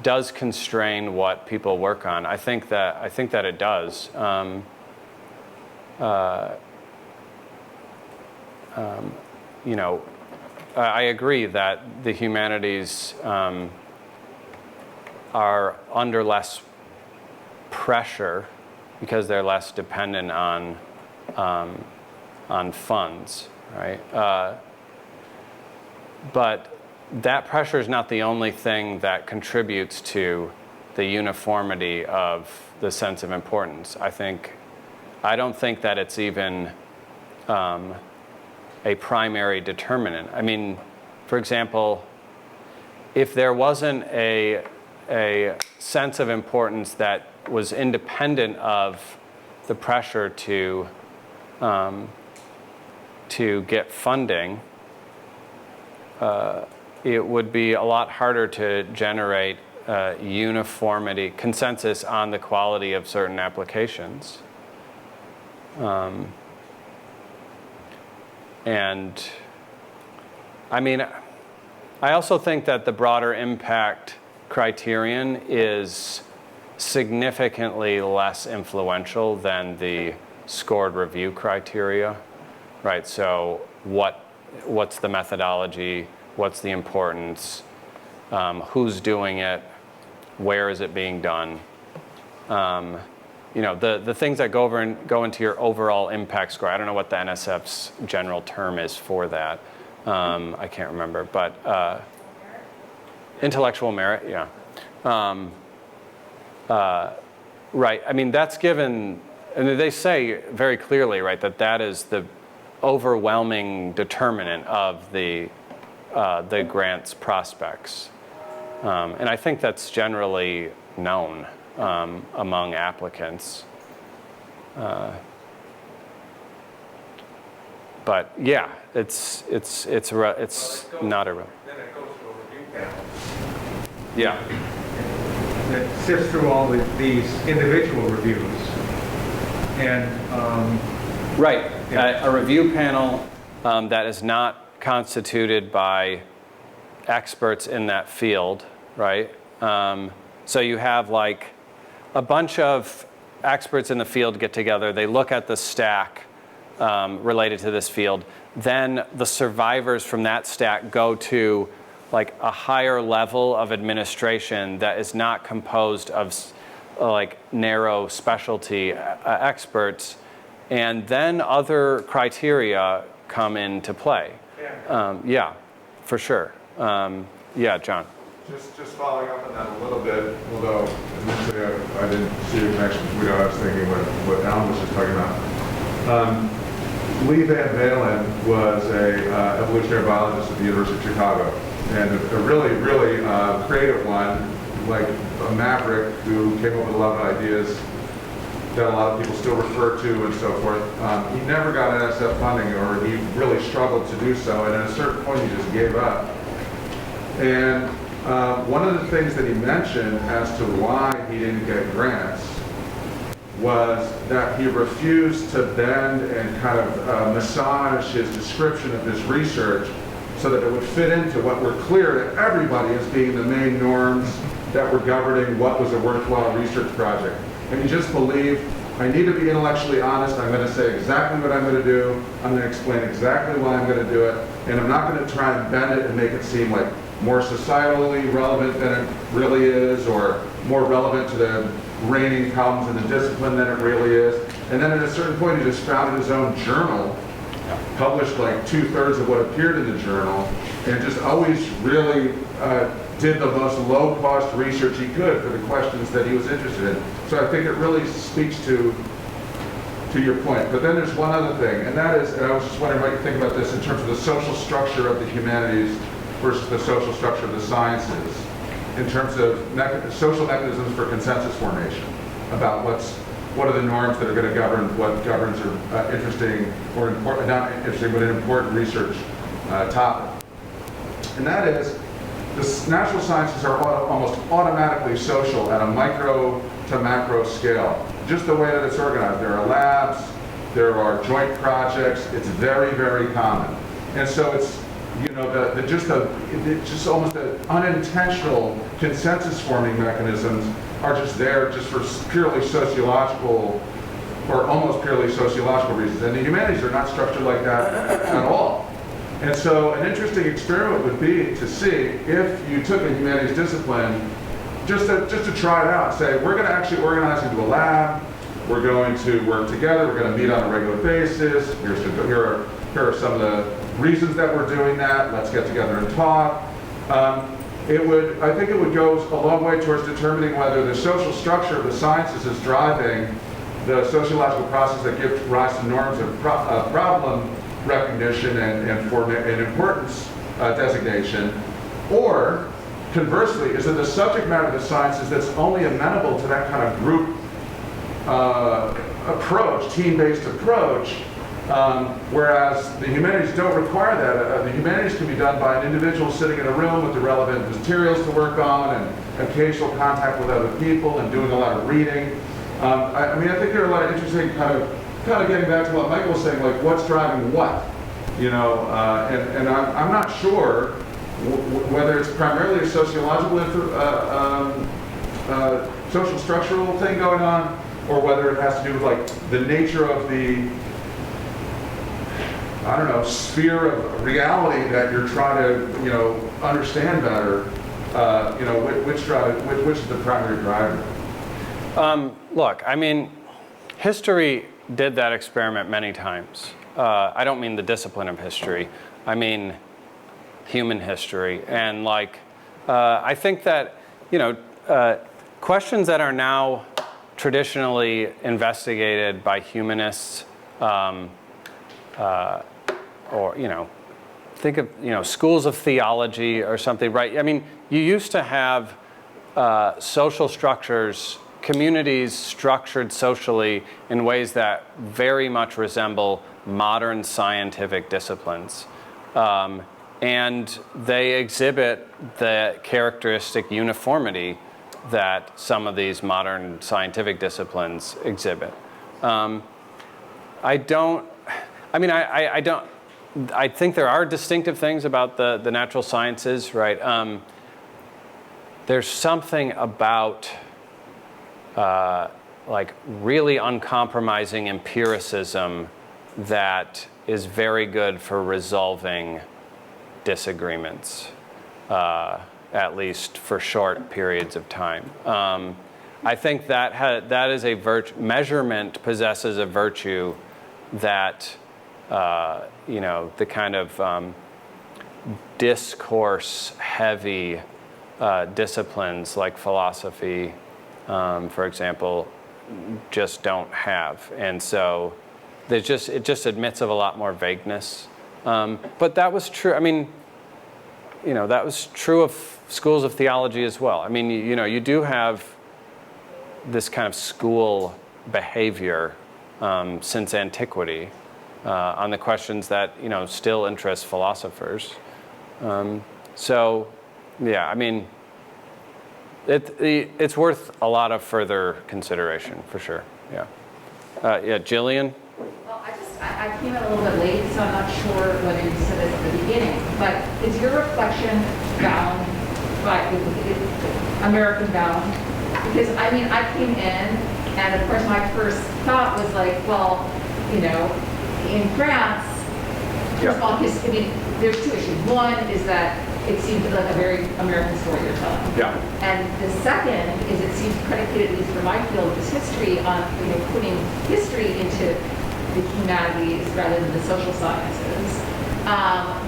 does constrain what people work on, I think that it does. I agree that the humanities are under less pressure because they're less dependent on funds, right? But that pressure is not the only thing that contributes to the uniformity of the sense of importance. I don't think that it's even a primary determinant. I mean, for example, if there wasn't a sense of importance that was independent of the pressure to get funding, it would be a lot harder to generate uniformity, consensus on the quality of certain applications. And I mean, I also think that the broader impact criterion is significantly less influential than the scored review criteria, right? So what's the methodology? What's the importance? Who's doing it? Where is it being done? The things that go into your overall impact score. I don't know what the NSF's general term is for that. I can't remember, but intellectual merit, yeah. Right. I mean, that's given, and they say very clearly, right, that is the overwhelming determinant of the grant's prospects, and I think that's generally known among applicants. But yeah, it's not a. Then it goes to a review panel Yeah. that sifts through all these individual reviews. And Right. Yeah. A review panel that is not constituted by experts in that field, right? So you have like a bunch of experts in the field get together, they look at the stack related to this field, then the survivors from that stack go to like a higher level of administration that is not composed of like narrow specialty experts, and then other criteria come into play. Yeah, for sure. Yeah, John. Just following up on that a little bit, although initially I didn't see the connection between what I was thinking what Alan was just talking about. Lee Van Valen was a evolutionary biologist at the University of Chicago, and a really, really creative one, like a maverick who came up with a lot of ideas that a lot of people still refer to and so forth. He never got NSF funding, or he really struggled to do so, and at a certain point he just gave up. And one of the things that he mentioned as to why he didn't get grants was that he refused to bend and kind of massage his description of his research so that it would fit into what were clear to everybody as being the main norms that were governing what was a worthwhile research project. And he just believed, I need to be intellectually honest, I'm going to say exactly what I'm going to do, I'm going to explain exactly why I'm going to do it, and I'm not going to try and bend it and make it seem like more societally relevant than it really is, or more relevant to the reigning problems in the discipline than it really is. And then at a certain point, he just founded his own journal, published like 2/3 of what appeared in the journal, and just always really did the most low-cost research he could for the questions that he was interested in. So I think it really speaks to your point. But then there's one other thing, and that is, and I was just wondering what you think about this in terms of the social structure of the humanities versus the social structure of the sciences, in terms of social mechanisms for consensus formation about what are the norms that are going to govern what governs interesting or important, not interesting, but an important research topic. And that is, the natural sciences are almost automatically social at a micro to macro scale. Just the way that it's organized. There are labs, there are joint projects. It's very, very common. And so it's, you know, just almost the unintentional consensus forming mechanisms are just there just for purely sociological or almost purely sociological reasons. And the humanities are not structured like that at all. And so an interesting experiment would be to see if you took a humanities discipline just to try it out, say, we're going to actually organize into a lab, we're going to work together, we're going to meet on a regular basis, here are some of the reasons that we're doing that, let's get together and talk. I think it would go a long way towards determining whether the social structure of the sciences is driving the sociological process that gives rise to norms of problem recognition and importance designation, or conversely, is it the subject matter of the sciences that's only amenable to that kind of group approach, team-based approach, whereas the humanities don't require that. The humanities can be done by an individual sitting in a room with the relevant materials to work on and occasional contact with other people and doing a lot of reading. I mean, I think there are a lot of interesting kind of getting back to what Michael was saying, like what's driving what, you know, and I'm not sure whether it's primarily a sociological, social structural thing going on, or whether it has to do with like the nature of the, I don't know, sphere of reality that you're trying to, you know, understand better. You know, which is the primary driver? Look, I mean, history did that experiment many times. I don't mean the discipline of history. I mean human history. And like, I think that, you know, questions that are now traditionally investigated by humanists, or, you know, think of, you know, schools of theology or something, right? I mean, you used to have social structures, communities structured socially in ways that very much resemble modern scientific disciplines. And they exhibit the characteristic uniformity that some of these modern scientific disciplines exhibit. I think there are distinctive things about the natural sciences, right? There's something about like really uncompromising empiricism that is very good for resolving disagreements, at least for short periods of time. I think that is a measurement possesses a virtue that, you know, the kind of discourse-heavy disciplines like philosophy, for example, just don't have. And so it just admits of a lot more vagueness. But that was true. I mean, you know, that was true of schools of theology as well. I mean, you know, you do have this kind of school behavior since antiquity on the questions that, you know, still interest philosophers. So, yeah, I mean, it's worth a lot of further consideration for sure. Yeah. Yeah, Jillian. Well, I came in a little bit late, so I'm not sure whether you said this at the beginning, but is your reflection bound by American bound? Because I mean, I came in, and of course my first thought was like, well, you know, in France, first of all, I mean, there's two issues. One is that it seemed like a very American story you're telling. Yeah. And the second is it seems predicated, at least for my field, which is history, on putting history into the humanities rather than the social sciences.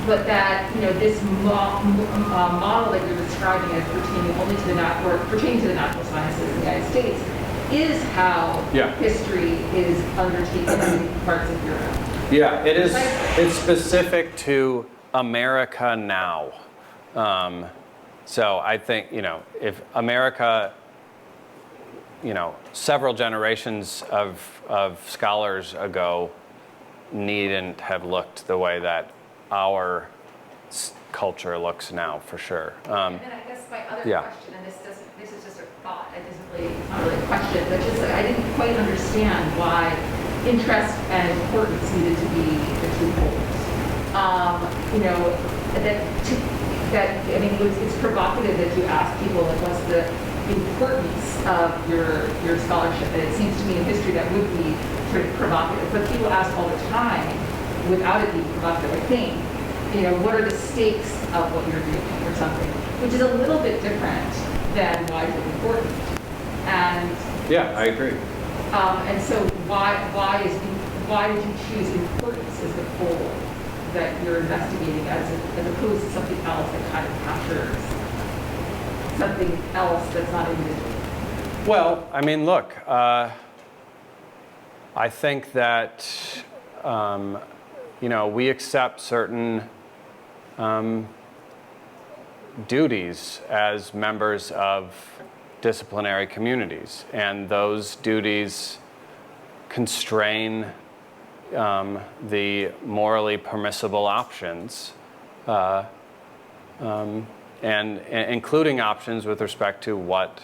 But that this model that you're describing as pertaining only to the pertaining to the natural sciences in the United States is how history is undertaken in parts of Europe. Yeah, it is. It's specific to America now. So I think if America, several generations of scholars ago needn't have looked the way that our culture looks now, for sure. And then I guess my other question, and this is just a thought, it's not really a question, but just that I didn't quite understand why interest and importance needed to be the two poles. It's provocative that you ask people, like, what's the importance of your scholarship? And it seems to me in history that would be sort of provocative, but people ask all the time, without it being provocative, I think, what are the stakes of what you're doing or something, which is a little bit different than why is it important. And yeah, I agree. And so why did you choose importance as the goal that you're investigating as opposed to something else that kind of captures something else that's not individual? Well, I mean, look, I think that we accept certain duties as members of disciplinary communities, and those duties constrain the morally permissible options, and including options with respect to what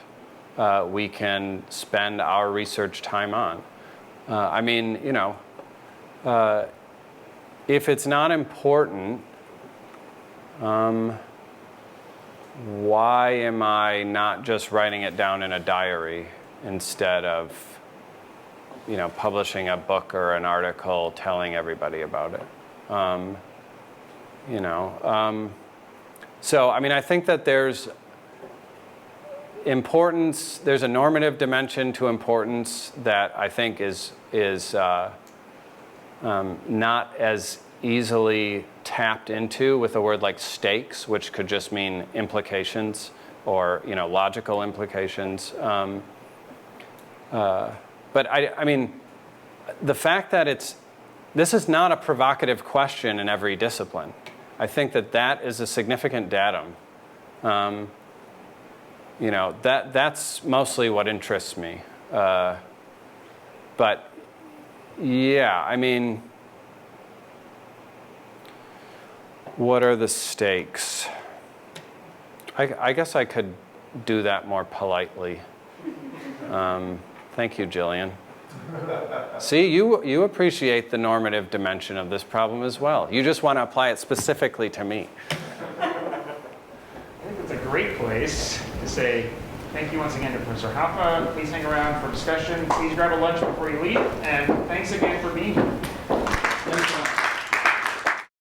we can spend our research time on. If it's not important, why am I not just writing it down in a diary instead of, publishing a book or an article telling everybody about it? So, I think that there's importance, there's a normative dimension to importance that I think is not as easily tapped into with a word like stakes, which could just mean implications or logical implications. But the fact that this is not a provocative question in every discipline. I think that is a significant datum. That's mostly what interests me. But yeah, what are the stakes? I guess I could do that more politely. Thank you, Jillian. See, you appreciate the normative dimension of this problem as well. You just want to apply it specifically to me. I think it's a great place to say thank you once again to Professor Haufe. Please hang around for discussion. Please grab a lunch before you leave, and